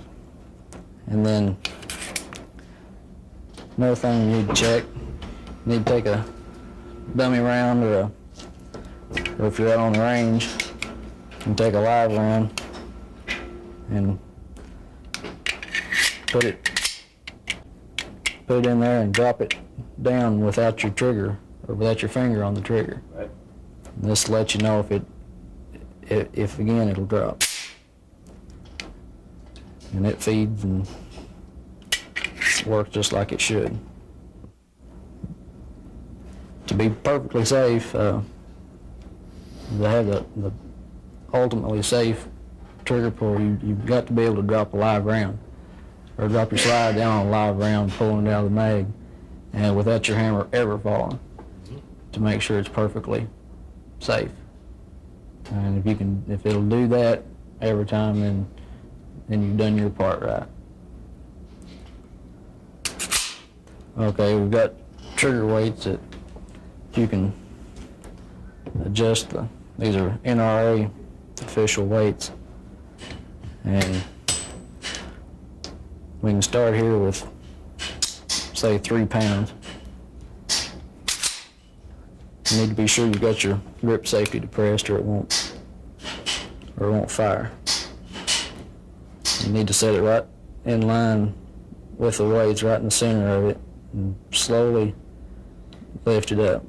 And then another thing you need to check, you need to take a dummy round or if you're out on the range, you can take a live round and put it in there and drop it down without your trigger or without your finger on the trigger. Right. And this lets you know if again it'll drop. And it feeds and works just like it should. To be perfectly safe, to have the ultimately safe trigger pull, you've got to be able to drop a live round or drop your slide down on a live round, pulling it out of the mag, and without your hammer ever falling, to make sure it's perfectly safe. And if it'll do that every time, then you've done your part right. Okay, we've got trigger weights that you can adjust. These are NRA official weights, and we can start here with, say, 3 pounds. You need to be sure you've got your grip safety depressed, or it won't fire. You need to set it right in line with the weights, right in the center of it, and slowly lift it up.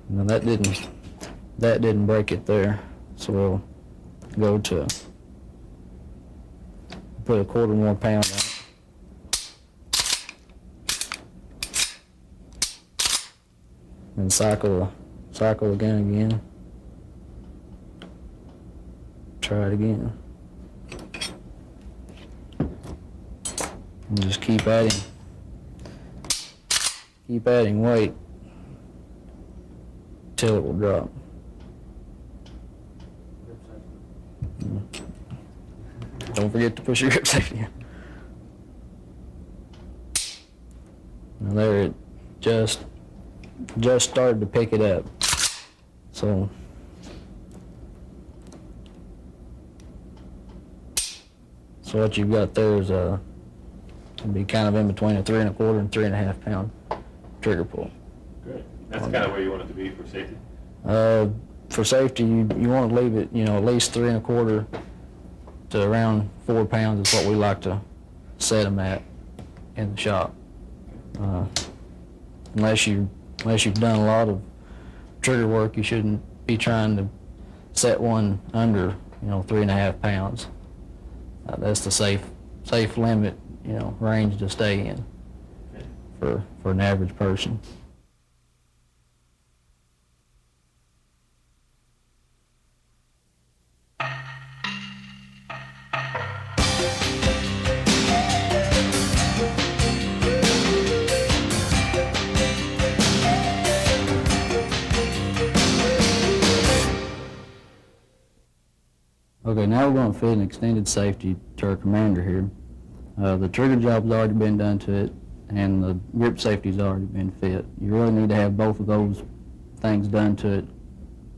Now that didn't break it there, so we'll go to put a quarter more pound on it. And cycle the gun again. Try it again. And just keep adding weight till it will drop. Don't forget to push your grip safety in. Now there, it just started to pick it up. So what you've got there is it'll be kind of in between a 3 1/4 and 3 1/2 pound trigger pull. Great. That's kind of where you want it to be for safety. For safety, you want to leave it, at least 3 1/4 to around 4 pounds is what we like to set them at in the shop. Unless you've done a lot of trigger work, you shouldn't be trying to set one under 3 1/2 pounds. That's the safe limit, range to stay in for an average person. Okay, now we're going to fit an extended safety to our commander here. The trigger job's already been done to it, and the grip safety's already been fit. You really need to have both of those things done to it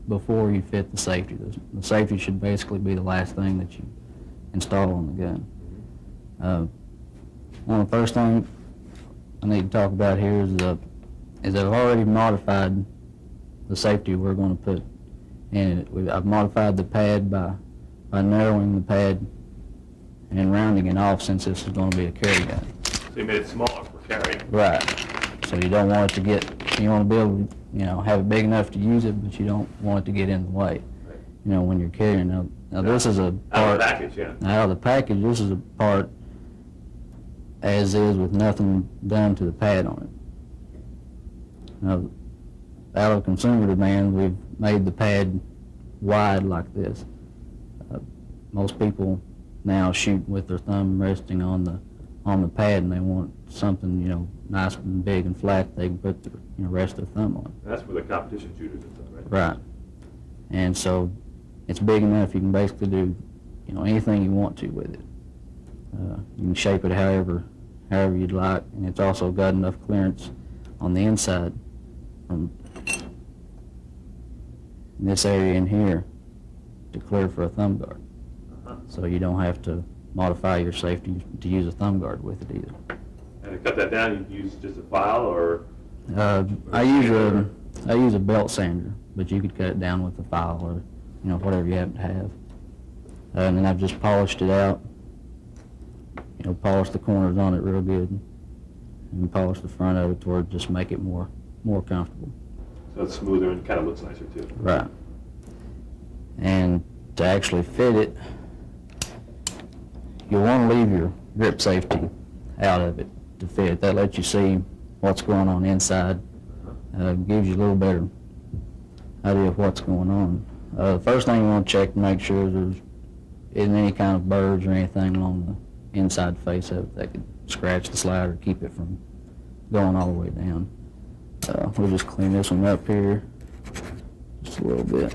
before you fit the safety. The safety should basically be the last thing that you install on the gun. One of the first things I need to talk about here is I've already modified the safety we're going to put in it. I've modified the pad by narrowing the pad and rounding it off, since this is going to be a carry gun. So you made it smaller for carrying. Right. So you don't want it to get, you want to be able to, have it big enough to use it, but you don't want it to get in the way, Right. when you're carrying. Now this is a Out of part, the package, yeah. out of the package, this is a part as is with nothing done to the pad on it. Now, out of consumer demand, we've made the pad wide like this. Most people now shoot with their thumb resting on the pad, and they want something, nice and big and flat they can put the rest of their thumb on. That's for the competition shooters and stuff, right? Right. And so it's big enough you can basically do, anything you want to with it. You can shape it however you'd like, and it's also got enough clearance on the inside from this area in here to clear for a thumb guard. So you don't have to modify your safety to use a thumb guard with it either. And to cut that down, you use just a file, or? I use a belt sander, but you could cut it down with a file or whatever you happen to have. And then I've just polished it out. Polish the corners on it real good, and polish the front of it to just make it more comfortable. So it's smoother and kind of looks nicer too. Right. And to actually fit it, you'll want to leave your grip safety out of it to fit. That lets you see what's going on inside. Gives you a little better idea of what's going on. The first thing you want to check to make sure there isn't any kind of burrs or anything along the inside face of it that could scratch the slider, keep it from going all the way down. We'll just clean this one up here just a little bit.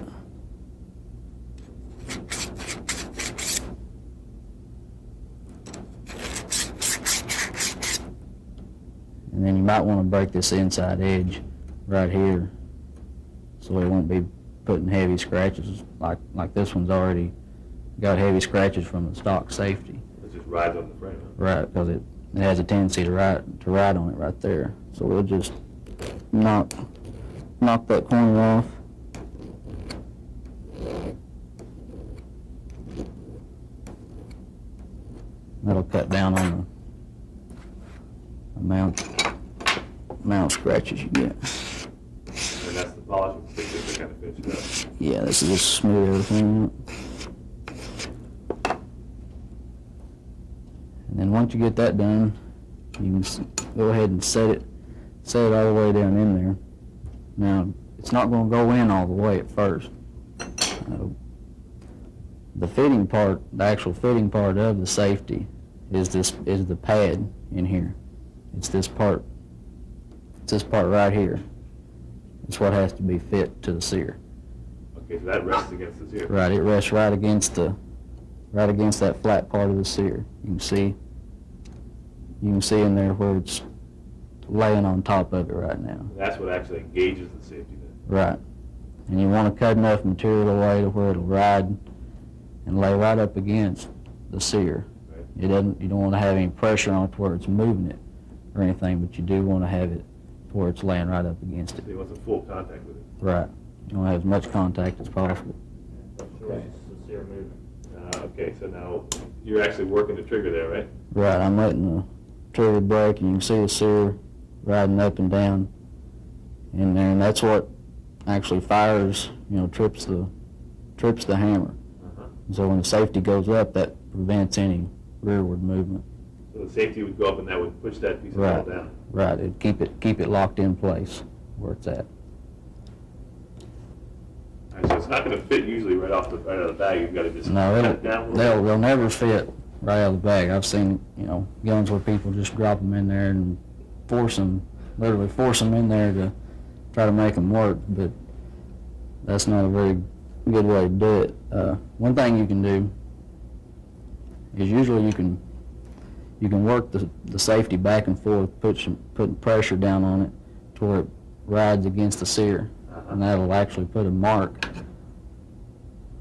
And then you might want to break this inside edge right here so it won't be putting heavy scratches like this one's already got heavy scratches from the stock safety. It just rides on the frame, huh? Right, because it has a tendency to ride on it right there. So we'll just knock that corner off. That'll cut down on the amount of scratches you get. And that's the polish with the stick just to kind of finish it up. Yeah, this is just smooth everything up. And then once you get that done, you can go ahead and set it all the way down in there. Now, it's not going to go in all the way at first. The fitting part, the actual fitting part of the safety is the pad in here. It's this part. It's this part right here. It's what has to be fit to the sear. Okay, so that rests against the sear. Right, it rests right against that flat part of the sear. You can see in there where it's laying on top of it right now. That's what actually engages the safety then. Right. And you want to cut enough material away to where it'll ride and lay right up against the sear. Right. You don't want to have any pressure on it to where it's moving it or anything, but you do want to have it to where it's laying right up against it. So you want some full contact with it. Right. You want to have as much contact as possible. Okay. The sear moving. Okay, so now you're actually working the trigger there, right? Right, I'm letting the trigger break, and you can see the sear riding up and down in there, and that's what actually fires, trips the hammer. So when the safety goes up, that prevents any rearward movement. So the safety would go up and that would push that piece of metal Right. down. Right, it'd keep it locked in place where it's at. All right, so it's not going to fit usually right out of the bag. You've got to just No, cut it down a little bit. they'll never fit right out of the bag. I've seen, guns where people just drop them in there and literally force them in there to try to make them work, but that's not a very good way to do it. One thing you can do is usually you can work the safety back and forth, putting pressure down on it to where it rides against the sear, and that'll actually put a mark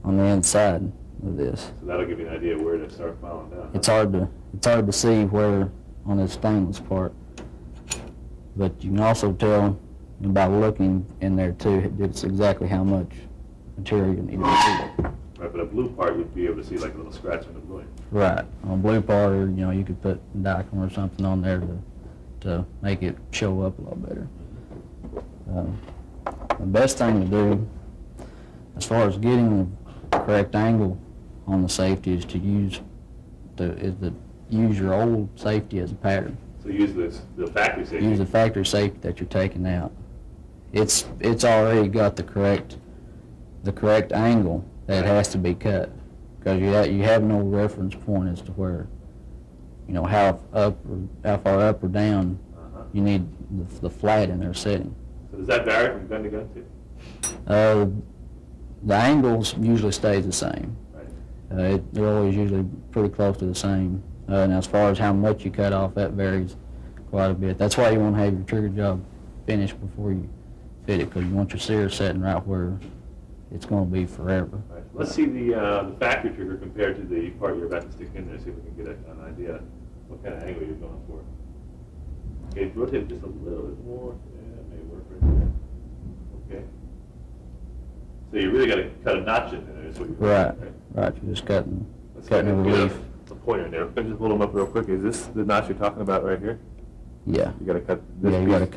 on the inside of this. So that'll give you an idea where to start filing down. It's hard to see where on this stainless part, but you can also tell by looking in there too. It's exactly how much material you need to remove. Right, but a blue part, you'd be able to see like a little scratch in the blue. Right. On a blue part, or you could put Dicom or something on there to make it show up a little better. The best thing to do, as far as getting the correct angle on the safety, is to use your old safety as a pattern. So use the factory safety. Use the factory safety that you're taking out. It's already got the correct angle that has to be cut, because you have no reference point as to where, how far up or down you need the flat in their setting. So does that vary from gun to gun too? The angles usually stays the same. Right. They're always usually pretty close to the same. And as far as how much you cut off, that varies quite a bit. That's why you want to have your trigger job finished before you fit it, because you want your sear setting right where it's going to be forever. Right. Let's see the factory trigger compared to the part you're about to stick in there, see if we can get an idea what kind of angle you're going for. Okay, rotate it just a little bit more. Yeah, that may work right there. Okay. So you really got to cut a notch in there. Is what you're Right, doing, right. You're just cutting Let's a relief. a pointer in there. Can I just hold them up real quick? Is this the notch you're talking about right here? Yeah. You got to cut this Yeah, you piece. got to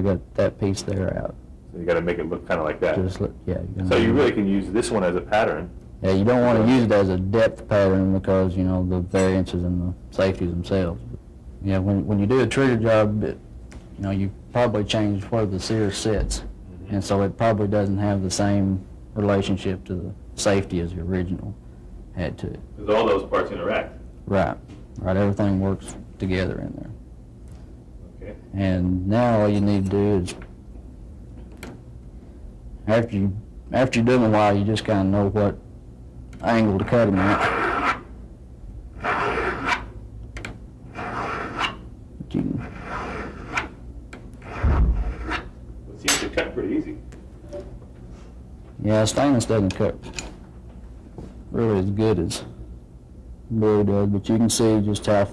cut that piece there out. So you got to make it look kind of like that. So you really can use this one as a pattern. Yeah, you don't want to use it as a depth pattern because, the variances in the safeties themselves. Yeah, when you do a trigger job, you probably change where the sear sits, and so it probably doesn't have the same relationship to the safety as the original had to it. Because all those parts interact. Right, everything works together in there. Okay. And now all you need to do is, after you're doing a while, you just kind of know what angle to cut them at. But you can, It seems to cut pretty easy. yeah, stainless doesn't cut really as good as blue does, but you can see just how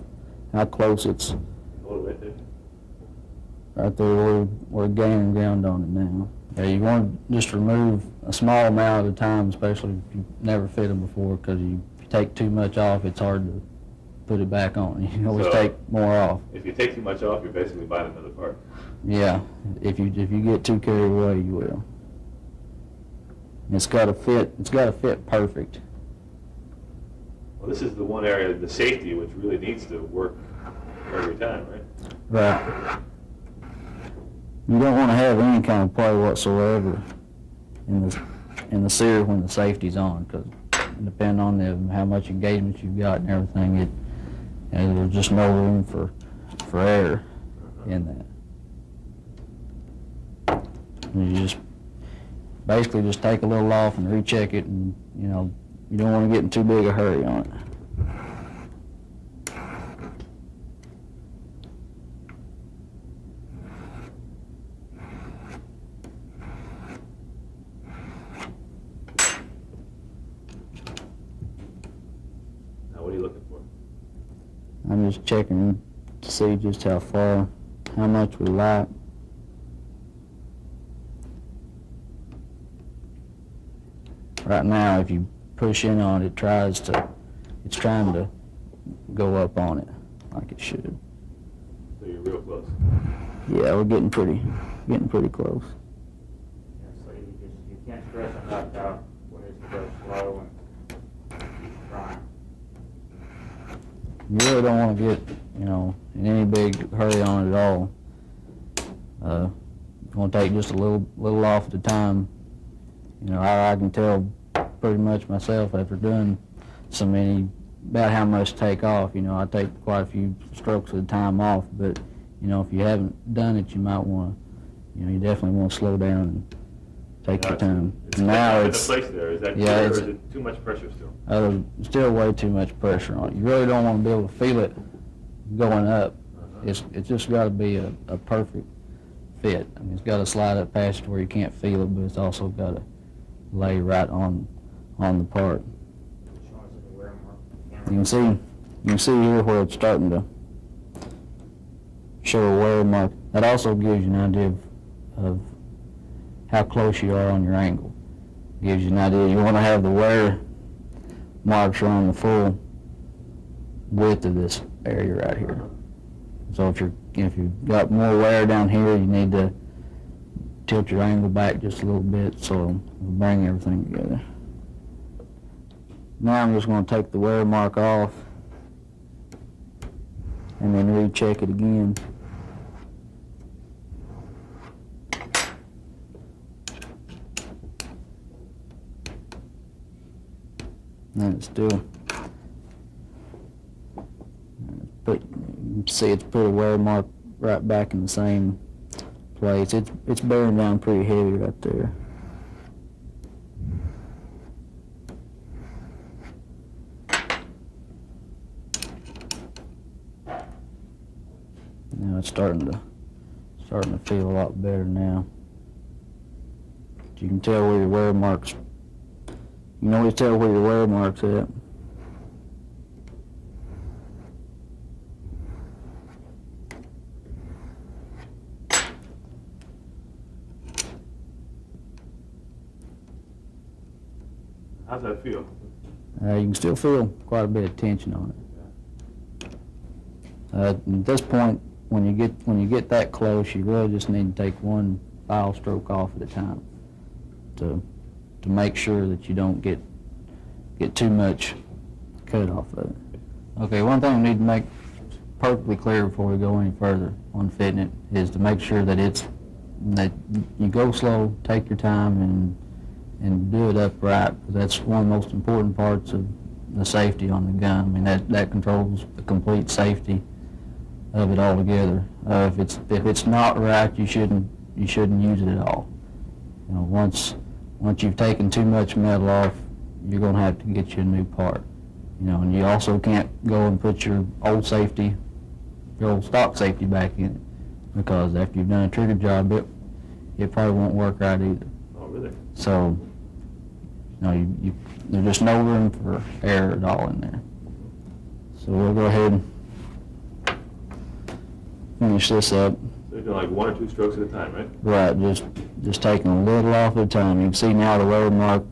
close it's Hold it right there. right there. We're gaining ground on it now. Yeah, you want to just remove a small amount at a time, especially if you've never fit them before, because if you take too much off, it's hard to put it back on. You can always So- take more off. If you take too much off, you're basically buying another part. Yeah, if you get too carried away, you will. It's got to fit perfect. Well, this is the one area, the safety, which really needs to work every time, right? Right. You don't want to have any kind of play whatsoever in the sear when the safety's on, because depending on how much engagement you've got and everything, there's just no room for error in that. And you just basically just take a little off and recheck it, and you don't want to get in too big a hurry on it. Now, what are you looking for? I'm just checking to see just how much we like. Right now, if you push in on it, it's trying to go up on it like it should. So you're real close. Yeah, we're getting pretty close. Yeah, so you can't stress enough how when it's go slow and keep trying. You really don't want to get, in any big hurry on it at all. It's going to take just a little off at a time. I can tell pretty much myself after doing so many about how much to take off. I take quite a few strokes at a time off, but if you haven't done it, you might want to, you definitely want to slow down Take your time. It's Now in the it's, place there. Is that yeah, clear, or it's- is it too much pressure still? still way too much pressure on it. You really don't want to be able to feel it going up. Uh-huh. It's just got to be a perfect fit. I mean, it's got to slide up past it where you can't feel it, but it's also got to lay right on the part. Show us the wear mark. You can see here where it's starting to show a wear mark. That also gives you an idea of how close you are on your angle. Gives you an idea. You want to have the wear marks around the full width of this area right here. So if you've got more wear down here, you need to tilt your angle back just a little bit so it'll bring everything together. Now I'm just going to take the wear mark off and then recheck it again. And it's still, you can see it's put a wear mark right back in the same place. It's bearing down pretty heavy right there. Now it's starting to feel a lot better now. You can tell where your wear marks. You can always tell where your wear marks at. How's that feel? You can still feel quite a bit of tension on it. At this point, when you get that close, you really just need to take one file stroke off at a time to make sure that you don't get too much cut off of it. Okay, one thing we need to make perfectly clear before we go any further on fitting it is to make sure that you go slow, take your time, and do it upright. That's one of the most important parts of the safety on the gun. I mean, that controls the complete safety of it altogether. If it's not right, you shouldn't use it at all. You know, once you've taken too much metal off, you're going to have to get you a new part. You know, and you also can't go and put your old stock safety back in it, because after you've done a trigger job, it probably won't work right either. Oh, really? So, you know, there's just no room for error at all in there. So we'll go ahead and finish this up. So you're doing like 1 or 2 strokes at a time, right? Right, just taking a little off at a time. You can see now the wear mark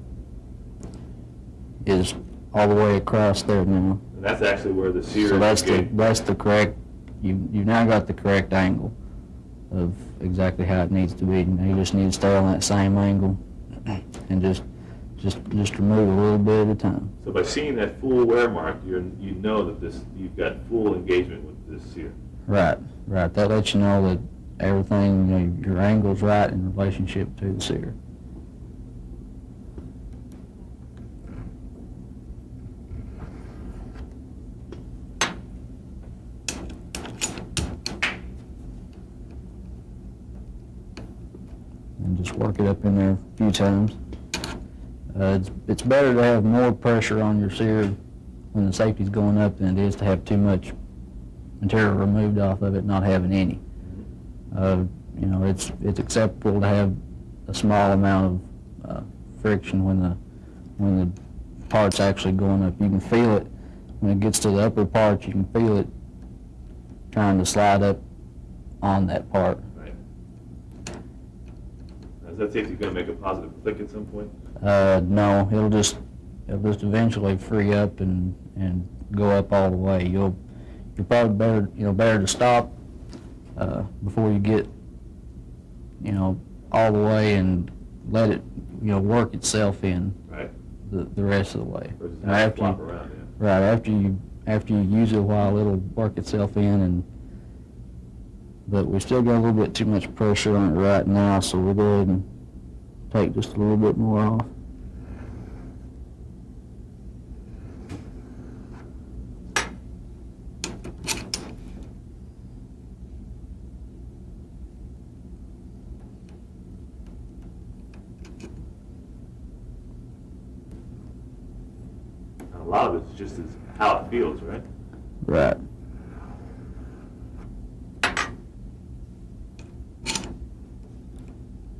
is all the way across there now. And that's actually where the sear So is. that's the correct. You've now got the correct angle of exactly how it needs to be. Now you just need to stay on that same angle and just remove a little bit at a time. So by seeing that full wear mark, you know that you've got full engagement with this sear. Right. That lets you know that everything, you know, your angle's right in relationship to the sear. And just work it up in there a few times. It's better to have more pressure on your sear when the safety's going up than it is to have too much material removed off of it, not having any. You know, it's acceptable to have a small amount of friction when the part's actually going up. You can feel it when it gets to the upper part. You can feel it trying to slide up on that part. Right. Now, is that safety going to make a positive click at some point? No, it'll just eventually free up and go up all the way. You're probably better to stop before you get, you know, all the way and let it, you know, work itself in. Right. The rest of the way. Versus Now, have to flop around, yeah. Right, after you use it a while, it'll work itself in, but we still got a little bit too much pressure on it right now, so we'll go ahead and take just a little bit more off. And a lot of it's just as how it feels, right? Right.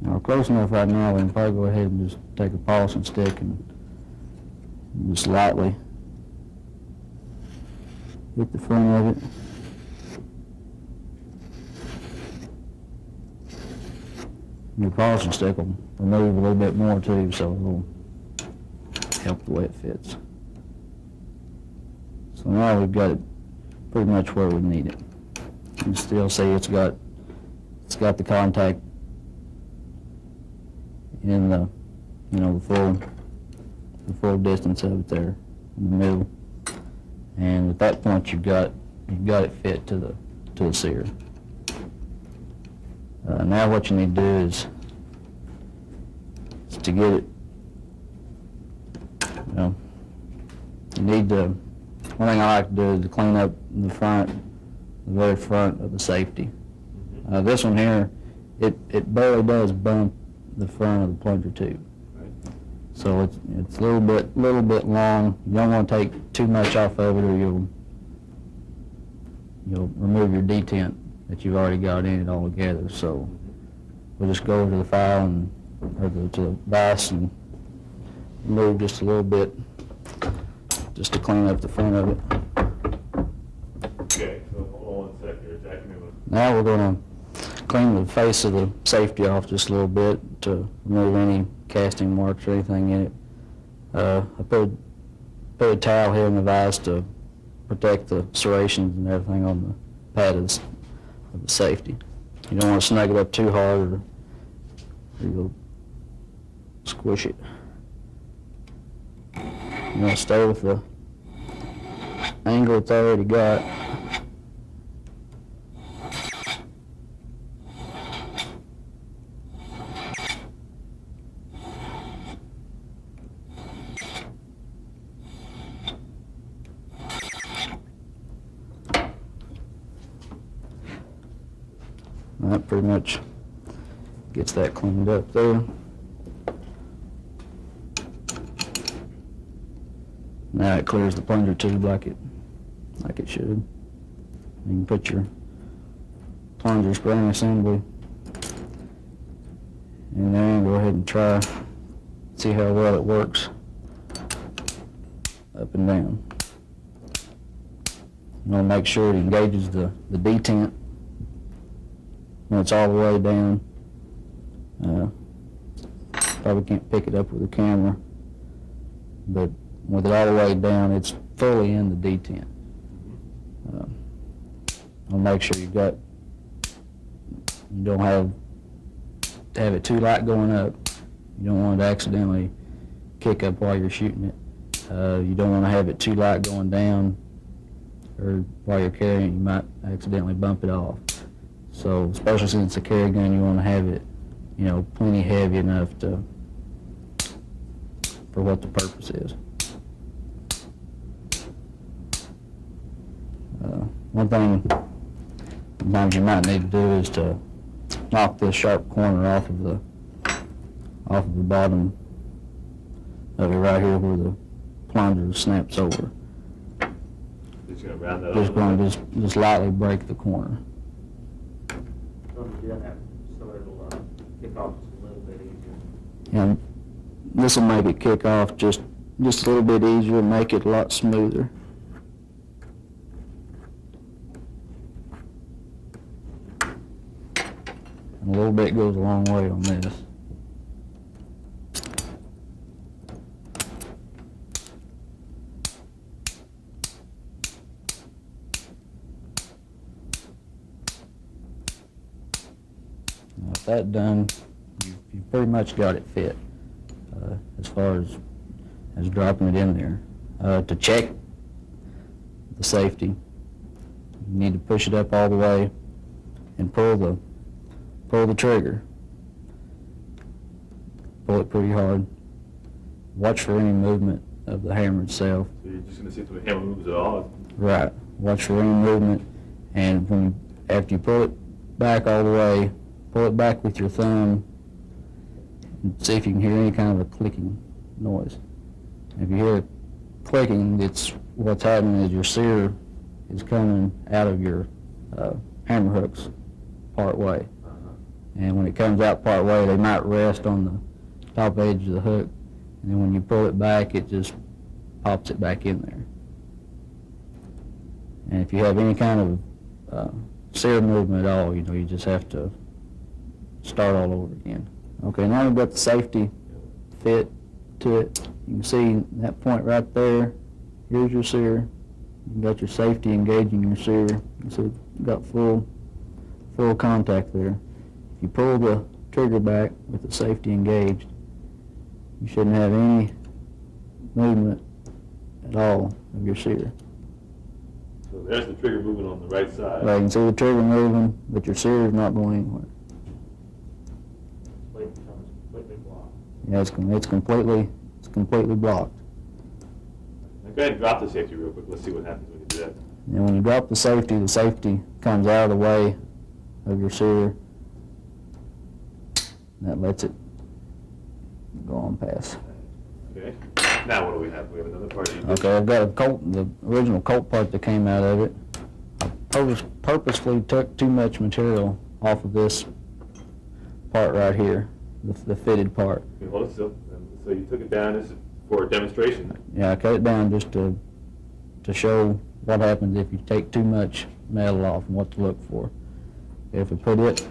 Now, we're close enough right now, we can probably go ahead and just take a polishing stick and just lightly hit the front of it. Your polishing stick will remove a little bit more too, so it'll help the way it fits. So now we've got it pretty much where we need it. You can still see it's got the contact in the, you know, the full distance of it there in the middle. And at that point you've got it fit to the sear. Now what you need to do is to get it, you know, you need to, one thing I like to do is to clean up the very front of the safety. This one here, it barely does bump the front of the plunger tube. Right. So it's a little bit long. You don't want to take too much off of it, or you'll remove your detent that you've already got in it altogether. So we'll just go over to the file to the vise and remove just a little bit, just to clean up the front of it. Okay, so hold on one sec here, Jack. Now we're going to clean the face of the safety off just a little bit to remove any casting marks or anything in it. I put a towel here in the vise to protect the serrations and everything on the pad of the safety. You don't want to snug it up too hard or you'll squish it. You want to stay with the angle it's already got. That pretty much gets that cleaned up there. Now it clears the plunger tube like it should. You can put your plunger spring assembly in there and go ahead and try, see how well it works up and down. You want to make sure it engages the detent when it's all the way down. Probably can't pick it up with a camera, but with it all the way down, it's fully in the detent. I'll make sure you don't have it too light going up. You don't want it to accidentally kick up while you're shooting it. You don't want to have it too light going down, or while you're carrying it, you might accidentally bump it off. So, especially since it's a carry gun, you want to have it, you know, plenty heavy enough for what the purpose is. One thing sometimes you might need to do is to knock this sharp corner off of the bottom of it right here where the plunger snaps over. Just gonna round that Just off. going to just lightly break the corner. Going to do that so it'll kick off just a little bit easier. And this will make it kick off just a little bit easier and make it a lot smoother. And a little bit goes a long way on this. Now, if that's done, you've pretty much got it fit as far as dropping it in there. To check the safety, you need to push it up all the way and pull the trigger. Pull it pretty hard. Watch for any movement of the hammer itself. So you're just gonna see if the hammer moves at all. Right. Watch for any movement, and after you pull it back all the way, pull it back with your thumb and see if you can hear any kind of a clicking noise. If you hear a clicking, what's happening is your sear is coming out of your hammer hooks part way. And when it comes out part way, they might rest on the top edge of the hook, and then when you pull it back, it just pops it back in there. And if you have any kind of sear movement at all, you just have to start all over again. Okay, now we've got the safety fit to it. You can see that point right there. Here's your sear. You got your safety engaging your sear. You can see you've got full contact there. If you pull the trigger back with the safety engaged, you shouldn't have any movement at all of your sear. So there's the trigger moving on the right side. Right, you can see the trigger moving, but your sear is not going anywhere. Completely blocked. Yeah, it's completely blocked. Now go ahead and drop the safety real quick. Let's see what happens when you do that. And when you drop the safety comes out of the way of your sear. That lets it go on past. Okay. Now what do we have? We have another part. Okay, I've got the original Colt part that came out of it. I purposefully took too much material off of this part right here, the fitted part. Okay, hold it still. So you took it down. This is for a demonstration. Yeah, I cut it down just to show what happens if you take too much metal off and what to look for. If we put it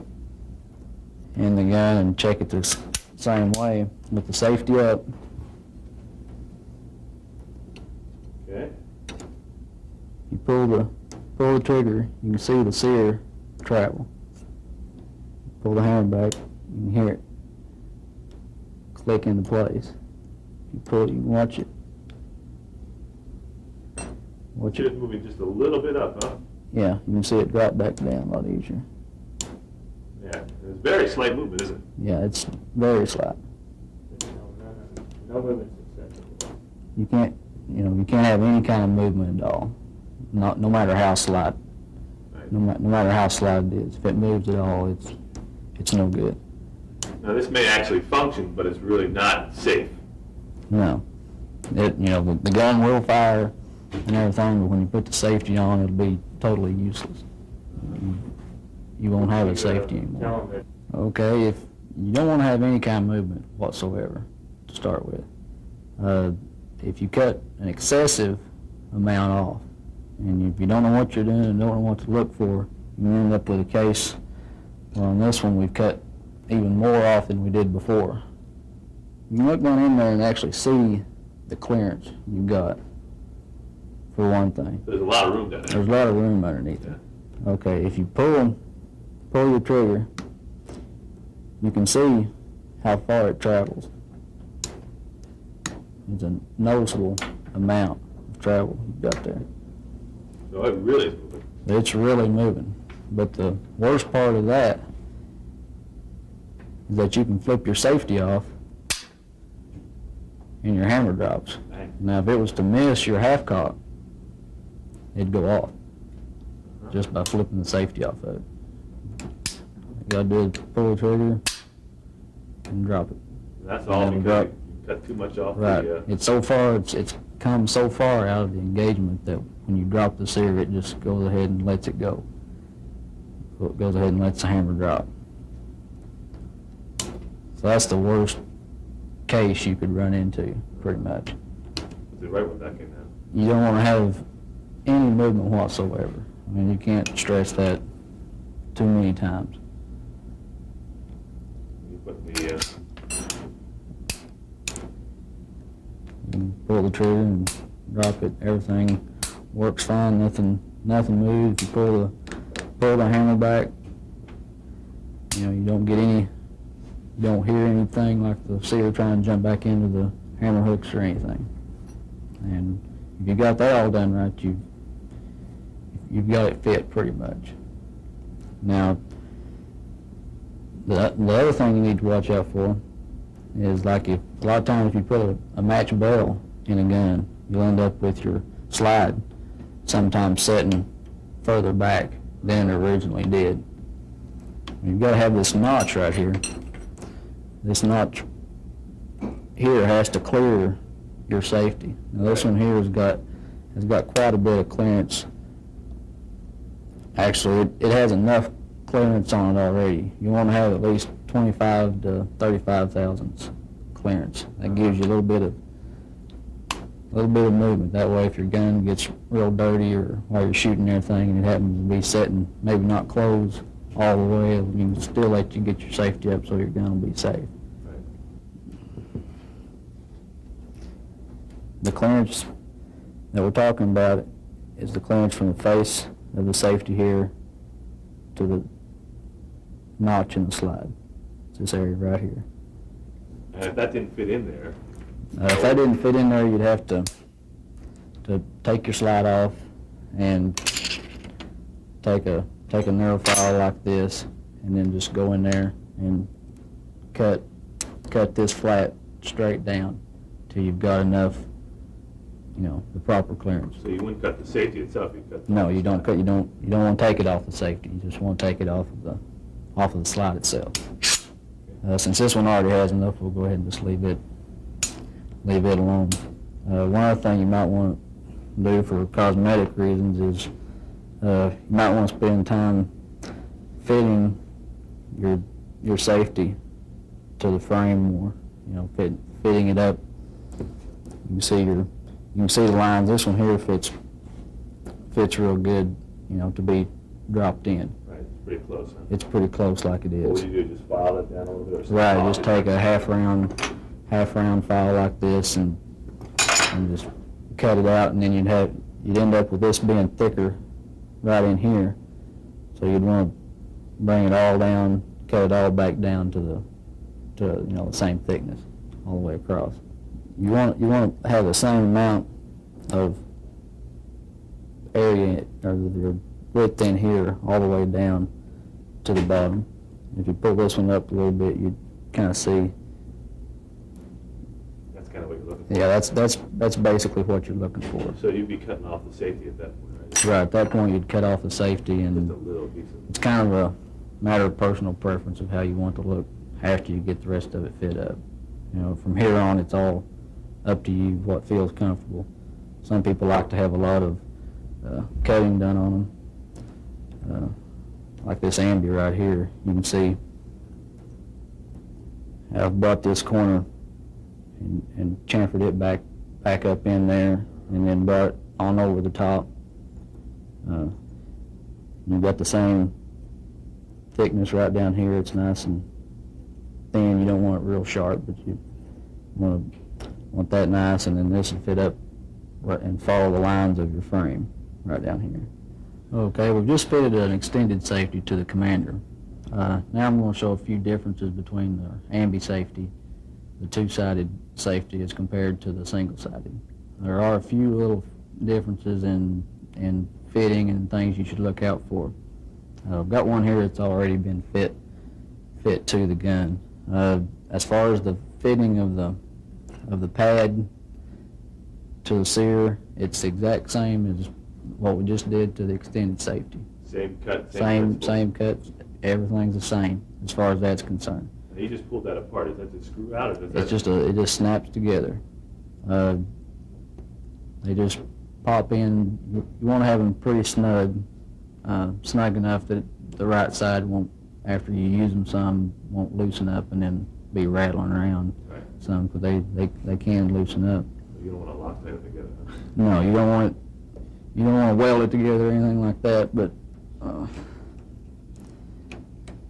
in the gun and check it the same way with the safety up. Okay. You pull the trigger, you can see the sear travel. Pull the hammer back, you can hear it click into place. You pull it, you can watch it. Watch It's it. moving just a little bit up, huh? Yeah, you can see it drop back down a lot easier. Yeah. It's very slight movement, isn't it? Yeah, it's very slight. No movement's acceptable. You can't have any kind of movement at all. No matter how slight. Right. No matter how slight it is. If it moves at all, it's no good. Now this may actually function, but it's really not safe. No. The gun will fire and everything, but when you put the safety on, it'll be totally useless. You won't have a safety anymore. Tell them that Okay, if you don't want to have any kind of movement whatsoever to start with, if you cut an excessive amount off, and if you don't know what you're doing and don't know what to look for, you end up with a case. Well, on this one, we've cut even more off than we did before. You can look down in there and actually see the clearance you've got, for one thing. There's a lot of room down there. There's a lot of room underneath it. Okay, if you pull your trigger, you can see how far it travels. It's a noticeable amount of travel you've got there. So it really is moving. It's really moving. But the worst part of that is that you can flip your safety off and your hammer drops. Dang. Now, if it was to miss your half cock, it'd go off just by flipping the safety off of it. You gotta do is pull the trigger and drop it. And that's all And because drop. you cut too much off Right. the... It's so far, it's come so far out of the engagement that when you drop the sear, it just goes ahead and lets it go. So it goes ahead and lets the hammer drop. So that's the worst case you could run into, pretty much. Put the right one back in now. You don't want to have any movement whatsoever. I mean, you can't stress that too many times. You put the... You pull the trigger and drop it. Everything works fine. Nothing moves. You pull the hammer back. You don't get any. You don't hear anything like the sear trying to jump back into the hammer hooks or anything. And if you got that all done right, you've got it fit pretty much. Now, the other thing you need to watch out for is like a lot of times if you put a match barrel in a gun, you'll end up with your slide sometimes setting further back than it originally did. You've got to have this notch right here. This notch here has to clear your safety. Now this one here has got quite a bit of clearance. Actually, it has enough clearance on it already. You want to have at least 25 to 35 thousandths clearance. That gives you a little bit of movement. That way, if your gun gets real dirty or while you're shooting everything and it happens to be setting, maybe not closed all the way, you can still let you get your safety up so your gun will be safe. The clearance that we're talking about is the clearance from the face of the safety here to the notch in the slide. It's this area right here. And if that didn't fit in there, If that didn't fit in there, you'd have to take your slide off and take a narrow file like this, and then just go in there and cut this flat straight down till you've got enough, the proper clearance. so you wouldn't cut the safety itself, you cut the No, you don't cut. You don't want to take it off the safety. You just want to take it off of the slide itself. Since this one already has enough, we'll go ahead and just leave it alone. One other thing you might want to do for cosmetic reasons is you might want to spend time fitting your safety to the frame more. Fitting it up. You can see the lines. This one here fits real good, to be dropped in. Right, it's pretty close, huh? It's pretty close like it What is. would you do, just file it down a little bit? Or something? Right, just take a half round file like this and just cut it out, and then you'd end up with this being thicker right in here. So you'd want to bring it all down, cut it all back down to the same thickness all the way across. You want to have the same amount of area or your width in here all the way down to the bottom. If you pull this one up a little bit, you kind of see. That's kind of what you're looking for. Yeah, that's basically what you're looking for. So you'd be cutting off the safety at that point, right? Right, at that point you'd cut off the safety, Just a and little piece of. it's kind of a matter of personal preference of how you want to look after you get the rest of it fit up. From here on it's all up to you what feels comfortable. Some people like to have a lot of cutting done on them. Like this ambi right here, you can see I've brought this corner and chamfered it back up in there, and then brought it on over the top. You've got the same thickness right down here. It's nice and thin. You don't want it real sharp, but you want that nice, and then this will fit up and follow the lines of your frame right down here. Okay, we've just fitted an extended safety to the Commander. Now I'm going to show a few differences between the ambi safety, the two-sided safety, as compared to the single-sided. There are a few little differences in fitting and things you should look out for. I've got one here that's already been fit to the gun. As far as the fitting of the pad to the sear, it's the exact same as what we just did to the extended safety. Same cut, Same cuts, everything's the same as far as that's concerned. And you just pulled that apart. Is that to screw out, or is It's that? it just snaps together. They just pop in. You want to have them pretty snug enough that the right side won't, after you use them some, won't loosen up and then be rattling around Right. some, because they can loosen up. You don't want to lock that together. Huh? No, you don't want to weld it together or anything like that, but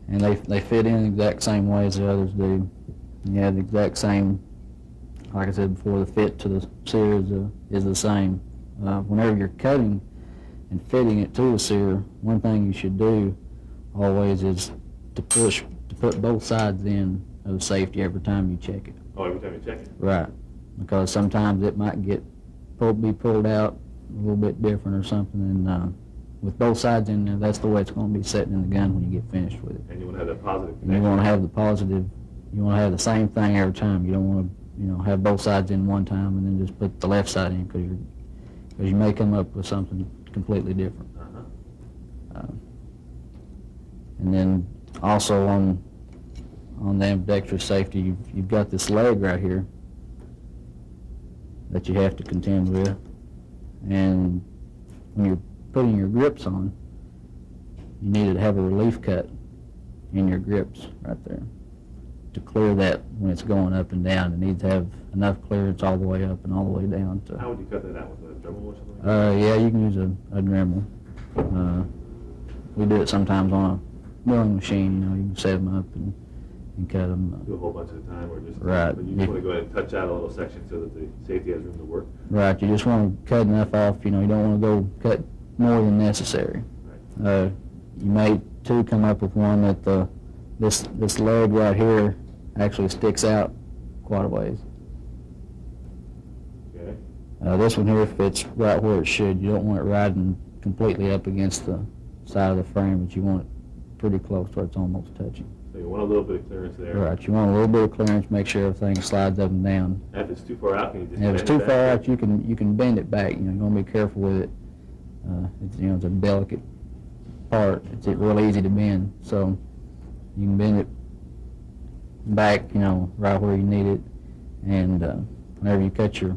and they fit in the exact same way as the others do. You have the exact same, like I said before, the fit to the sear is the same. Whenever you're cutting and fitting it to a sear, one thing you should do always is to put both sides in of the safety every time you check it. Oh, every time you check it. Right, because sometimes it might be pulled out a little bit different or something, and with both sides in there, that's the way it's going to be sitting in the gun when you get finished with it. And you want to have that positive And connection. you want to have the positive, you want to have the same thing every time. You don't want to, have both sides in one time and then just put the left side in, because you may come up with something completely different. Uh-huh. And then also on the ambidextrous safety, you've got this leg right here. that you have to contend with. And when you're putting your grips on, you need to have a relief cut in your grips right there to clear that when it's going up and down. It needs to have enough clearance all the way up and all the way down to. How would you cut that out, with a Dremel or something? Yeah, you can use a Dremel. We do it sometimes on a milling machine. You know, you can set them up and cut them. Do a whole bunch at a time, or just Right. But you just want to go ahead and touch out a little section so that the safety has room to work. Right. You just want to cut enough off. You know, you don't want to go cut more than necessary. Right. You may too come up with one that this leg right here actually sticks out quite a ways. Okay. This one here fits right where it should. You don't want it riding completely up against the side of the frame, but you want it pretty close where it's almost touching. So you want a little bit of clearance there. Right. You want a little bit of clearance. Make sure everything slides up and down. And if it's too far out, can you just And if it's bend too it far back? out, you can bend it back. You know, you want to be careful with it. It's a delicate part. It's real easy to bend, so you can bend it back, right where you need it. And whenever you cut your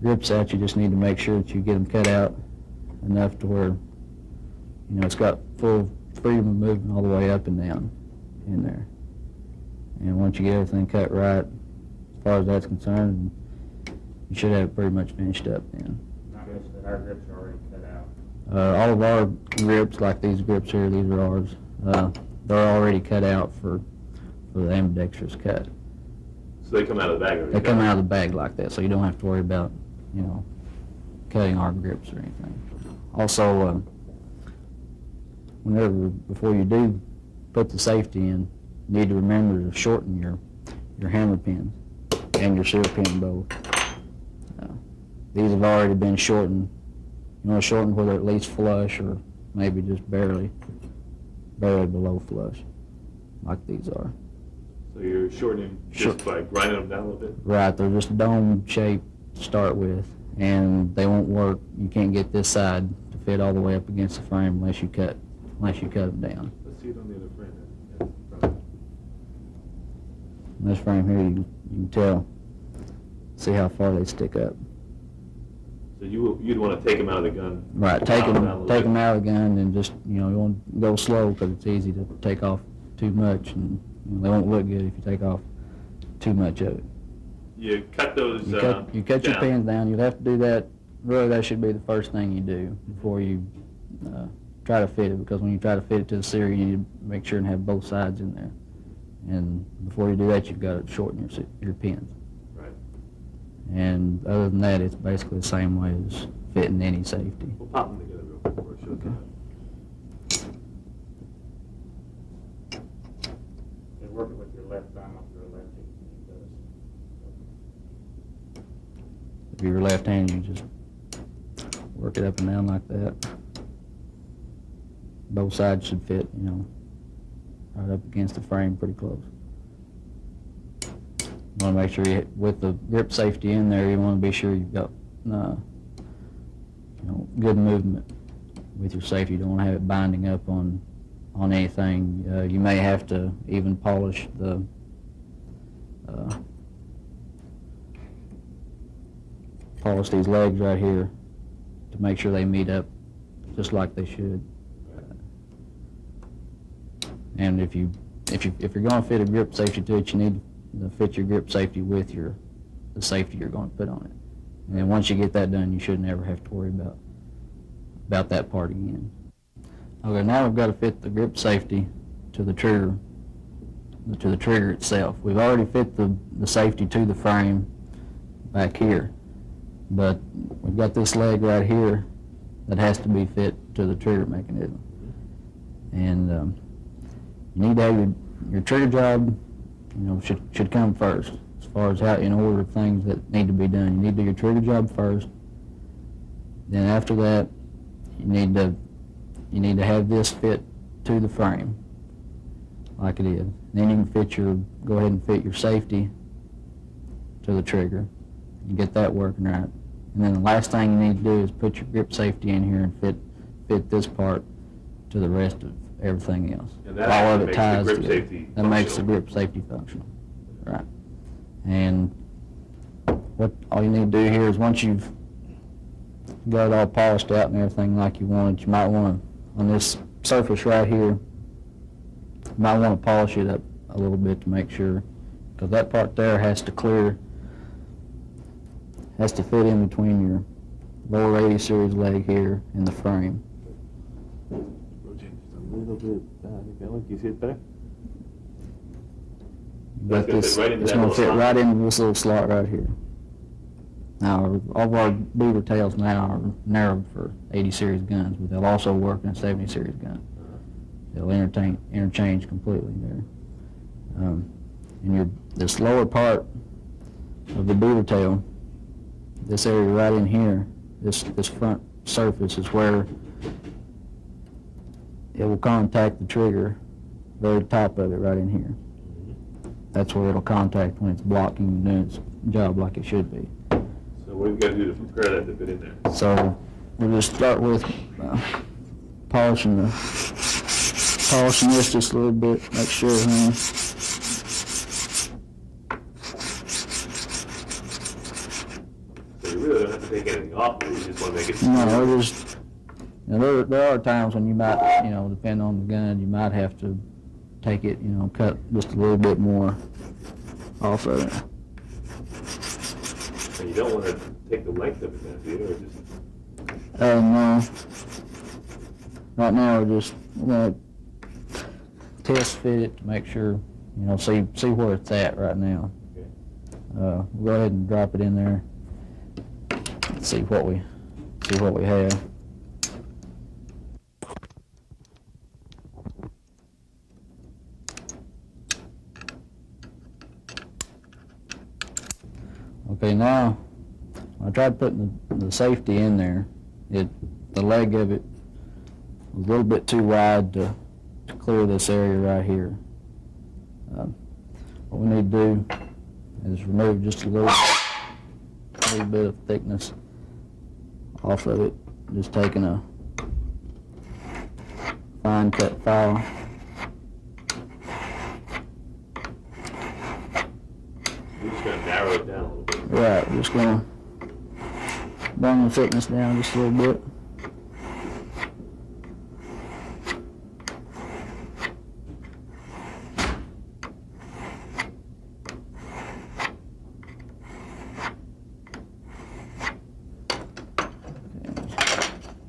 grips out, you just need to make sure that you get them cut out enough to where it's got full freedom of movement all the way up and down in there. And once you get everything cut right, as far as that's concerned, you should have it pretty much finished up then. Notice that our grips are already cut out. All of our grips, like these grips here, these are ours. They're already cut out for the ambidextrous cut. So they come out of the bag already? They come out of the bag like that, so you don't have to worry about, cutting our grips or anything. Also, before you do put the safety in, you need to remember to shorten your hammer pins and your sear pin both. These have already been shortened. You want to shorten where they're at least flush, or maybe just barely below flush, like these are. So you're shortening just by grinding them down a little bit? Right, they're just dome shaped to start with, and they won't work. You can't get this side to fit all the way up against the frame unless you cut them down. Let's see it on the other frame. Yeah. In this frame here, you can see how far they stick up. So you'd want to take them out of the gun? Right, take dial down a little them bit. out of the gun, and just you want to go slow because it's easy to take off too much, and they won't look good if you take off too much of it. You cut those You cut your down. pins down. You'll have to do that. Really, that should be the first thing you do before you try to fit it, because when you try to fit it to the sear, you need to make sure and have both sides in there. And before you do that, you've got to shorten your pins. Right. And other than that, it's basically the same way as fitting any safety. We'll pop them together real quick before it shows Okay. up. You work it with your left thumb if you're a lefty. If you're left-handed, you just work it up and down like that. Both sides should fit, right up against the frame pretty close. You want to make sure with the grip safety in there, you want to be sure you've got, good movement with your safety. You don't want to have it binding up on anything. You may have to even polish these legs right here to make sure they meet up just like they should. And if you're going to fit a grip safety to it, you need to fit your grip safety with the safety you're going to put on it. And then once you get that done, you should never have to worry about that part again. Okay, now we've got to fit the grip safety to the trigger itself. We've already fit the safety to the frame back here, but we've got this leg right here that has to be fit to the trigger mechanism. And you need to have your trigger job, should come first as far as how in order of things that need to be done. You need to do your trigger job first. Then after that, you need to have this fit to the frame like it is. Then you can go ahead and fit your safety to the trigger and get that working right. And then the last thing you need to do is put your grip safety in here and fit this part to the rest of everything else. And that all of actually it ties makes the grip together. safety That makes the functional. grip safety functional. Right. And what all you need to do here is once you've got it all polished out and everything like you want it, you might want to, on this surface right here, you might want to polish it up a little bit to make sure, because that part there has to clear, has to fit in between your lower 80 series leg here and the frame. Rotate just a little bit back. Can you see it better? But That's gonna fit right into it's that going to little fit slot. right into this little slot right here. Now, all of our beaver tails now are narrowed for 80 series guns, but they'll also work in a 70 series gun. They'll interchange completely there. And this lower part of the beaver tail, this area right in here, this front surface is where it will contact the trigger, very top of it right in here. That's where it'll contact when it's blocking and doing its job like it should be. So what do we got to do to prepare that to fit in there? So we'll just start with polishing this just a little bit, make sure So you really don't have to take anything off of it, you just want to make it no, we're just, there are times when you might, depending on the gun, you might have to take it, cut just a little bit more off of it. And you don't want to take the length of it, then, do you? Or just No. Right now we're just going to test fit it to make sure, see where it's at right now. okay. We'll go ahead and drop it in there. See what we have. Okay, now I tried putting the safety in there. The leg of it was a little bit too wide to clear this area right here. What we need to do is remove just a little bit of thickness off of it. Just taking a fine cut file. We're just going to narrow it down a little bit. Right, we're just gonna bring the thickness down just a little bit.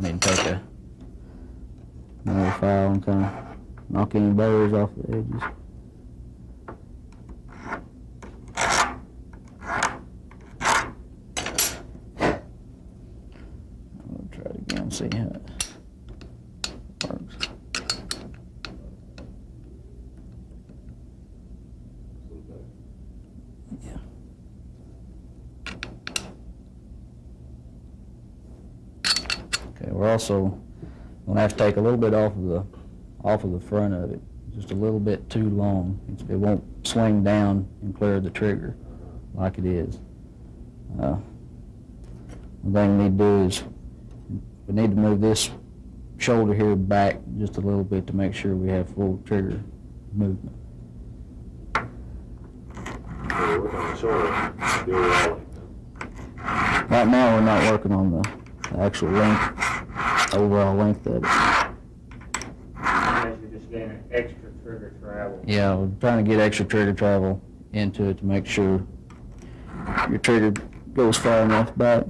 Need to take another file and kind of knock any burrs off the edges. I'll try it again, see how it works. Yeah. Okay, we're also going to have to take a little bit off of the front of it, just a little bit too long. It won't swing down and clear the trigger like it is. The thing we need to do is we need to move this shoulder here back just a little bit to make sure we have full trigger movement. So we're working on the shoulder, the overall length. Right now we're not working on the actual length, overall length of it. Otherwise, you're just getting extra trigger travel. Yeah, we're trying to get extra trigger travel into it to make sure your trigger goes far enough back.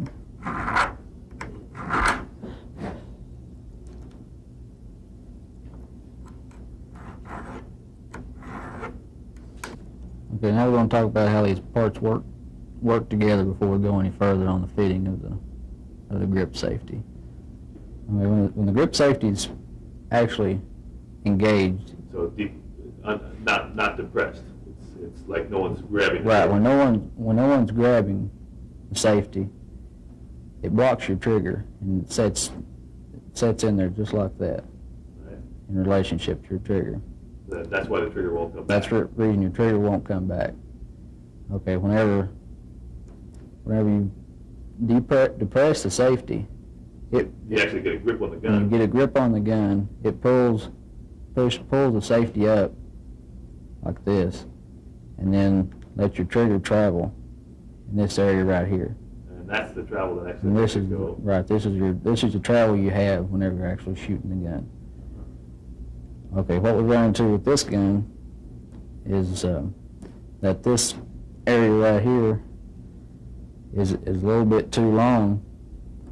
Okay, now we're going to talk about how these parts work together before we go any further on the fitting of the grip safety. I mean, when the grip safety is actually engaged, So deep, not depressed. It's like no one's grabbing it. right, when no one's grabbing the safety, it blocks your trigger and it sets in there just like that Right. in relationship to your trigger. That's why the trigger won't come That's back. the reason your trigger won't come back. Okay, whenever you depress the safety, You actually get a grip on the when you gun. get a grip on the gun, it pulls the safety up like this, and then let your trigger travel in this area right here. And that's the travel that actually And this is, go. right, this is the travel you have whenever you're actually shooting the gun. Okay, what we run into with this gun is that this area right here is a little bit too long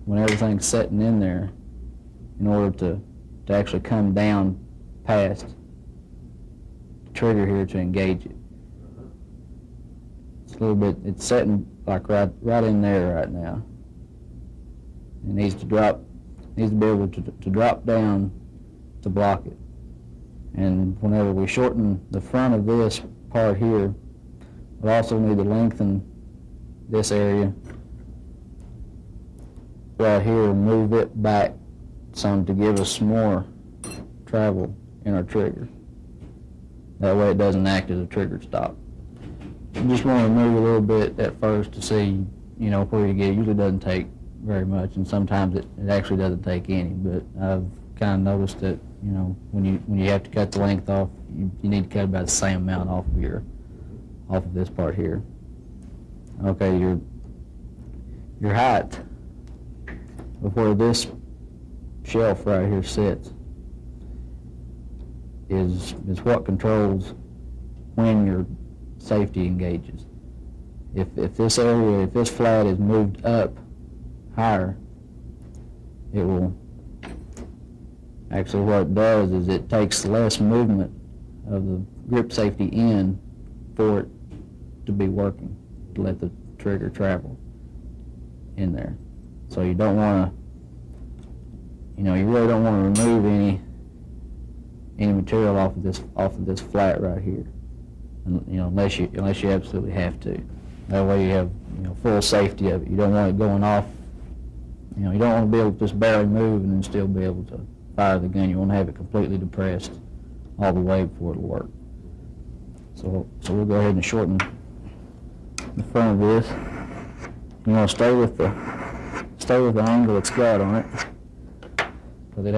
when everything's setting in there in order to actually come down past the trigger here to engage it. It's a little bit, it's setting like right in there right now. It needs to be able to drop down to block it. And whenever we shorten the front of this part here, we also need to lengthen this area right here and move it back some to give us more travel in our trigger. That way it doesn't act as a trigger stop. You just want to move a little bit at first to see, you know, where you get. It usually doesn't take very much, and sometimes it actually doesn't take any, but I've kind of noticed that, you know, when you have to cut the length off, you need to cut about the same amount off of this part here. Okay, your height of where this shelf right here sits is what controls when your safety engages. If this area, if this flat is moved up higher, it will actually, what it does is it takes less movement of the grip safety in for it to be working, to let the trigger travel in there. So you don't want to, you know, you really don't want to remove any material off of this flat right here, and, you know, unless you absolutely have to. That way you have, you know, full safety of it. You don't want it going off. You know, you don't want to be able to just barely move and then still be able to fire the gun. You want to have it completely depressed all the way before it'll work. So we'll go ahead and shorten the front of this. You want to stay with the angle it's got on it, because it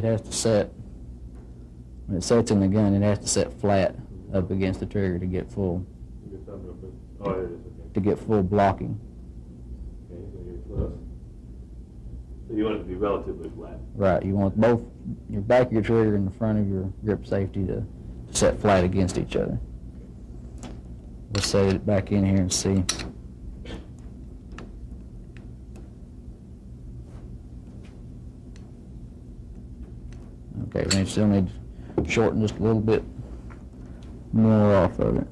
has to set. When it sets in the gun, it has to set flat up against the trigger to get full. Oh, it is, okay. To get full blocking. Okay, so you're close. So you want it to be relatively flat. Right. You want both your back of your trigger and the front of your grip safety to set flat against each other. We'll set it back in here and see. Okay, we still need to shorten just a little bit more off of it.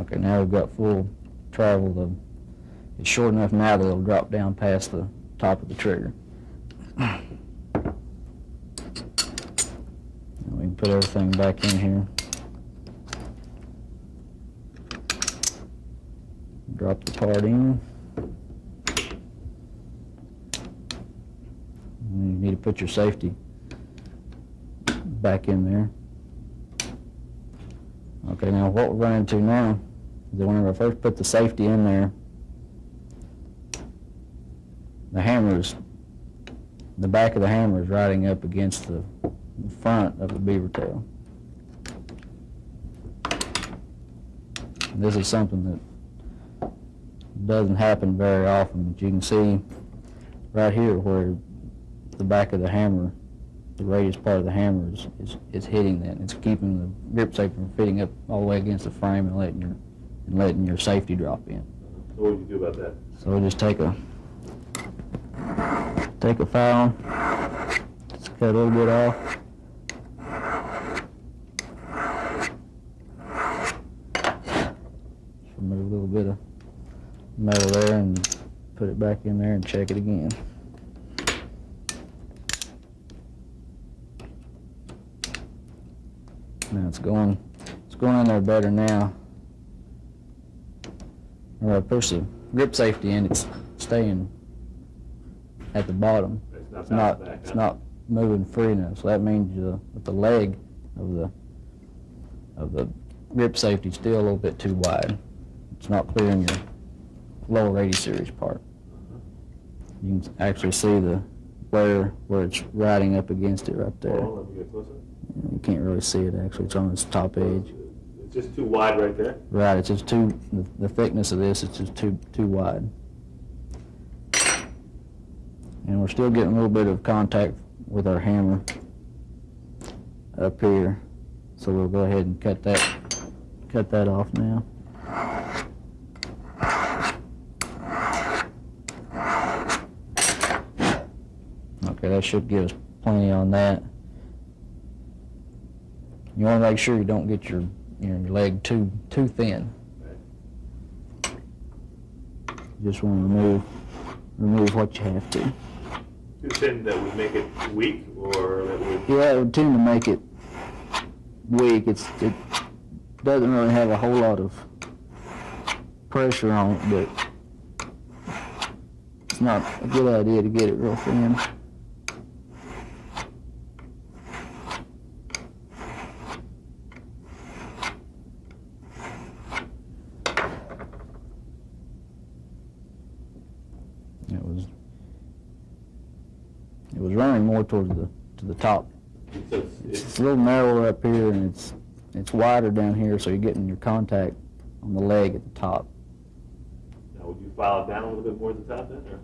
Okay, now we've got full travel. It's short enough now that it'll drop down past the top of the trigger. We can put everything back in here. Drop the part in. And you need to put your safety back in there. Okay, now what we're running into now is that whenever I first put the safety in there, the back of the hammer is riding up against the front of the beaver tail. This is something that doesn't happen very often, but you can see right here where the back of the hammer, the radius part of the hammer is hitting that. It's keeping the grip safety from fitting up all the way against the frame and letting your safety drop in. So what would you do about that? So we'll just take a file, just cut a little bit off. Just remove a little bit of metal there and put it back in there and check it again. Now it's going in there better now. When I push the grip safety in, it's staying at the bottom. It's not moving free enough. So that means that the leg of the grip safety is still a little bit too wide. It's not clearing lower 80 series part. You can actually see the wear where it's riding up against it right there. Oh, let me get closer. You can't really see it actually. It's on this top edge. It's just too wide right there. Right. It's just too. The thickness of this is just too wide. And we're still getting a little bit of contact with our hammer up here, so we'll go ahead and cut that off now. Okay, that should give us plenty on that. You want to make sure you don't get your leg too thin. Right. You just want to remove what you have to. Too thin that would make it weak, or that would... Yeah, it would tend to make it weak. It doesn't really have a whole lot of pressure on it, but it's not a good idea to get it real thin. It was running more towards the top. So It's a little narrower up here, and it's wider down here, so you're getting your contact on the leg at the top. now, would you file it down a little bit more at the top then, or?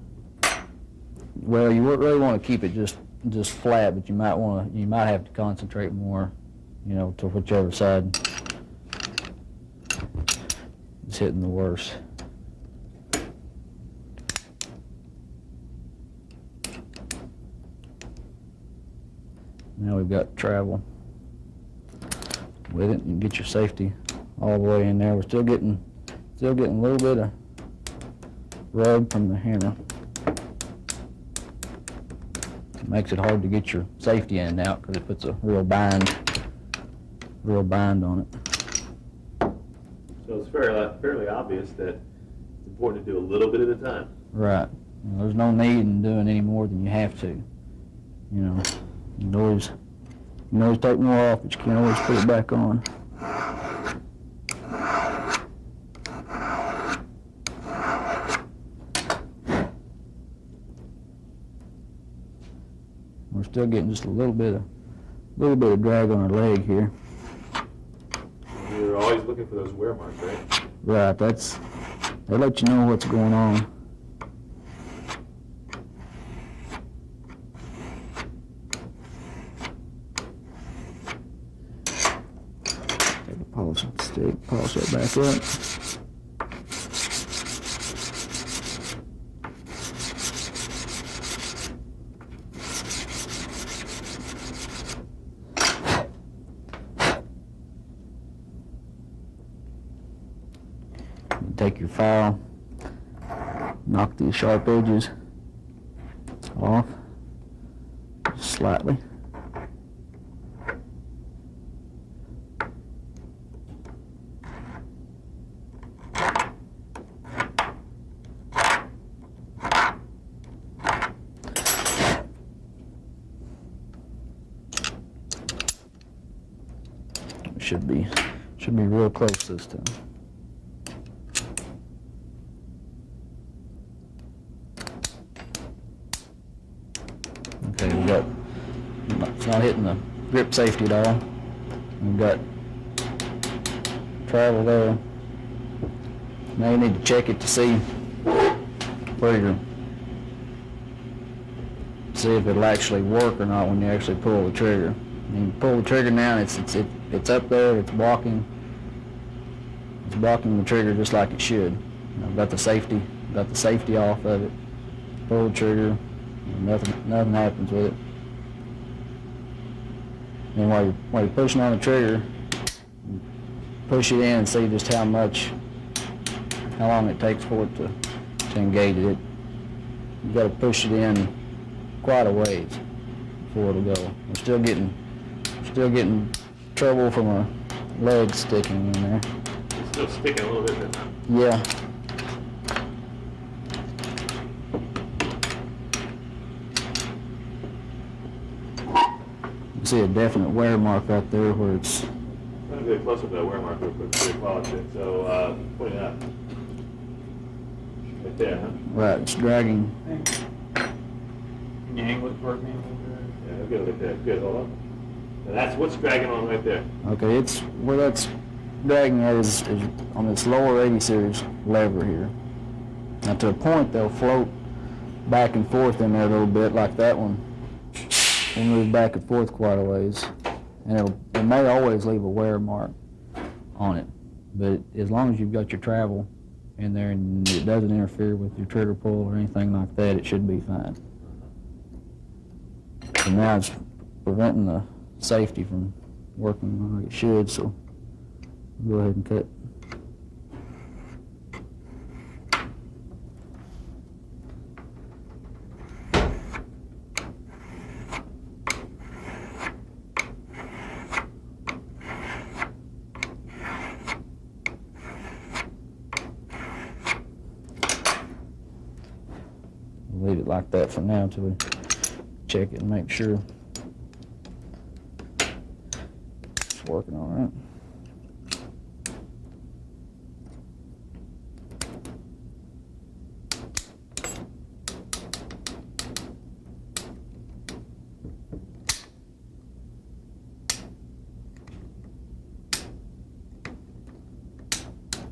Well, you wouldn't really want to keep it just flat, but you might have to concentrate more, to whichever side is hitting the worst. Now we've got travel with it. You can get your safety all the way in there. We're still getting a little bit of rub from the hammer. It makes it hard to get your safety end out because it puts a real bind on it. So it's fairly obvious that it's important to do a little bit at a time. Right. There's no need in doing any more than you have to. You can always take more off, but you can't always put it back on. We're still getting just a little bit of drag on our leg here. You're always looking for those wear marks, right? Right. They let you know what's going on. Polish that back up. Take your file, knock these sharp edges off just slightly. Should be real close this time. Okay, it's not hitting the grip safety at all. We've got travel there. Now you need to check it to see see if it'll actually work or not when you actually pull the trigger. You pull the trigger now, it's up there, it's blocking the trigger just like it should. I've got the safety off of it. Pull the trigger, nothing happens with it. And while you're pushing on the trigger, push it in and see just how long it takes for it to engage it. You've got to push it in quite a ways before it'll go. We're still getting trouble from our legs sticking in there. It's still sticking a little bit there. Yeah. You see a definite wear mark right there where it's... I'm going to get closer to that wear mark real quick. So, point it out. right there, huh? Right, it's dragging. Can you angle it toward me a little bit? Yeah, I'll get it right there. Good, hold on. And that's what's dragging on right there. Okay, it's where that's dragging at is on this lower 80 series lever here. Now to a point they'll float back and forth in there a little bit like that one. Will move back and forth quite a ways. And it may always leave a wear mark on it. But as long as you've got your travel in there and it doesn't interfere with your trigger pull or anything like that, it should be fine. So now it's preventing the safety from working like it should, so go ahead and cut. Leave it like that for now until we check it and make sure it's working all right.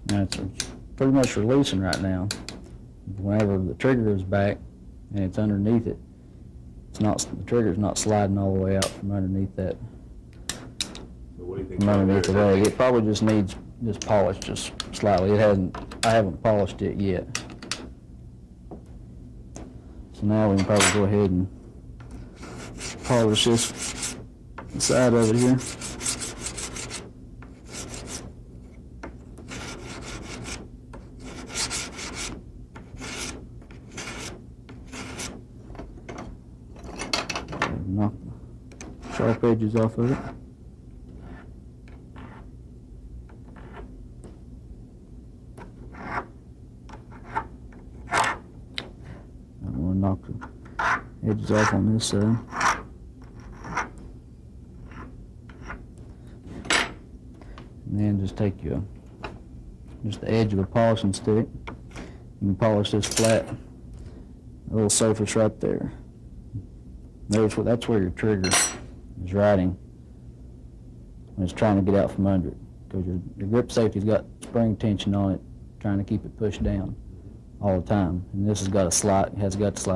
Now it's pretty much releasing right now. Whenever the trigger is back and it's underneath it, the trigger's not sliding all the way out from underneath that. So what do you think? From underneath the leg. It probably just needs polish just slightly. I haven't polished it yet. So now we can probably go ahead and polish this side of it here. Knock the sharp edges off of it. I'm going to knock the edges off on this side. And then just take just the edge of the polishing stick. You can polish this flat, a little surface right there. That's where your trigger is riding when it's trying to get out from under it, because your grip safety's got spring tension on it, trying to keep it pushed down all the time. And this has got to slide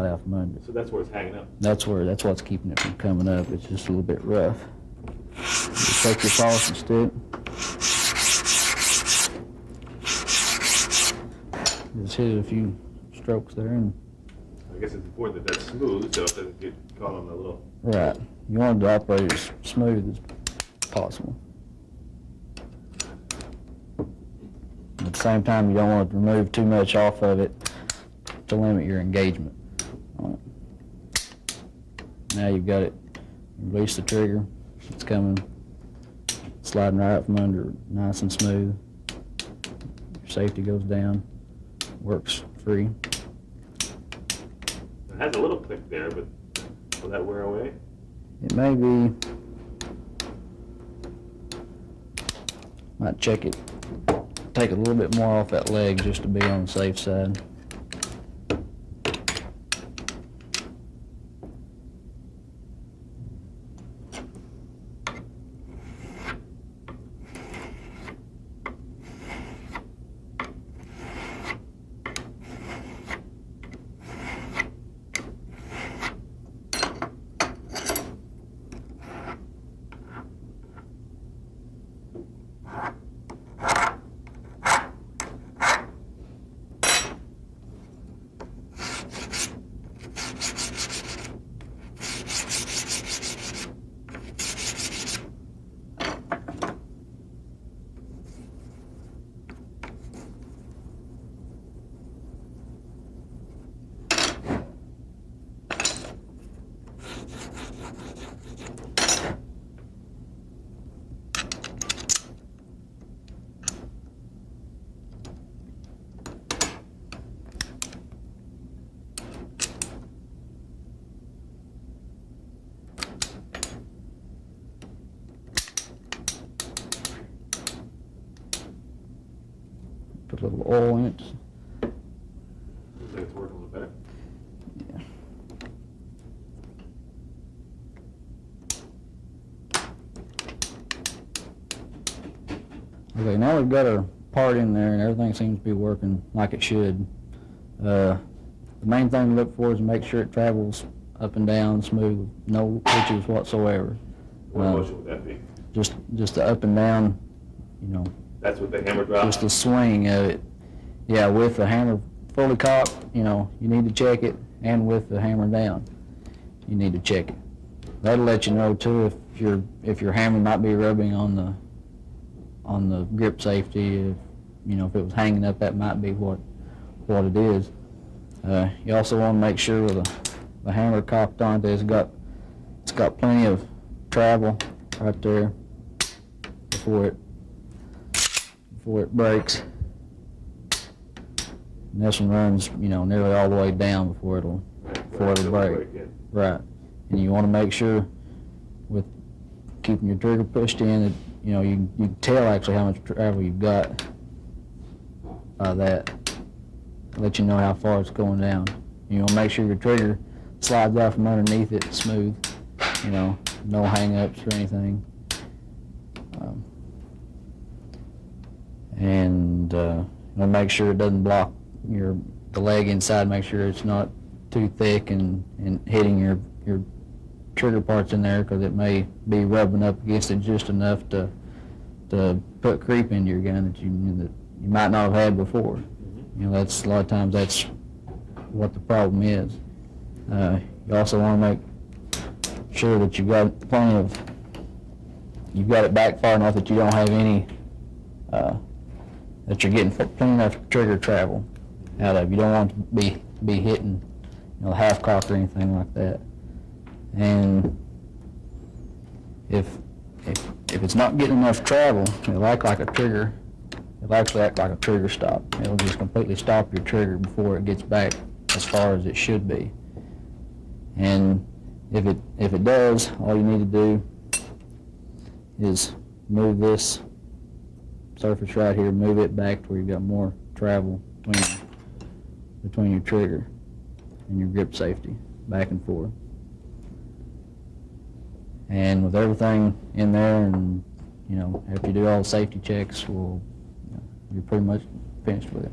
out from under it. So that's where it's hanging up. That's what's keeping it from coming up. It's just a little bit rough. Just take your polishing stick. Just hit it a few strokes there, and I guess it's important that that's smooth so it doesn't get caught on the little... right. You want it to operate as smooth as possible. At the same time, you don't want to remove too much off of it to limit your engagement on it. Now you've got it. Release the trigger. It's coming, sliding right out from under, nice and smooth. Your safety goes down. Works free. It has a little click there, but will that wear away? It may be. Might check it. Take a little bit more off that leg just to be on the safe side. Put a little oil in it. Okay, now we've got our part in there and everything seems to be working like it should. The main thing to look for is to make sure it travels up and down smooth, no hitches whatsoever. What motion would that be? Just the up and down, you know, That's with the hammer drop? just the swing of it. Yeah, with the hammer fully cocked, you know, you need to check it, and with the hammer down, you need to check it. That'll let you know too if your hammer might be rubbing on the grip safety. If you know if it was hanging up, that might be what it is. You also want to make sure the hammer cocked onto it's got plenty of travel right there before it breaks. And this one runs, you know, nearly all the way down before it'll break. Right. And you want to make sure with keeping your trigger pushed in that, you know, you can tell actually how much travel you've got by that. Let you know how far it's going down. You want to make sure your trigger slides out from underneath it smooth, you know, no hang-ups or anything. And you want to make sure it doesn't block the leg inside. Make sure it's not too thick and hitting your trigger parts in there, because it may be rubbing up against it just enough to put creep into your gun that you might not have had before. You know, that's a lot of times that's what the problem is. You also want to make sure that you've got it back far enough that you don't have any that you're getting plenty enough trigger travel out of. You don't want to be hitting, you know, half cock or anything like that. And if it's not getting enough travel, it'll act like a trigger. It'll actually act like a trigger stop. It'll just completely stop your trigger before it gets back as far as it should be. And if it does, all you need to do is move this surface right here, move it back to where you've got more travel between your trigger and your grip safety, back and forth. And with everything in there, and you know, after you do all the safety checks, you're pretty much finished with it.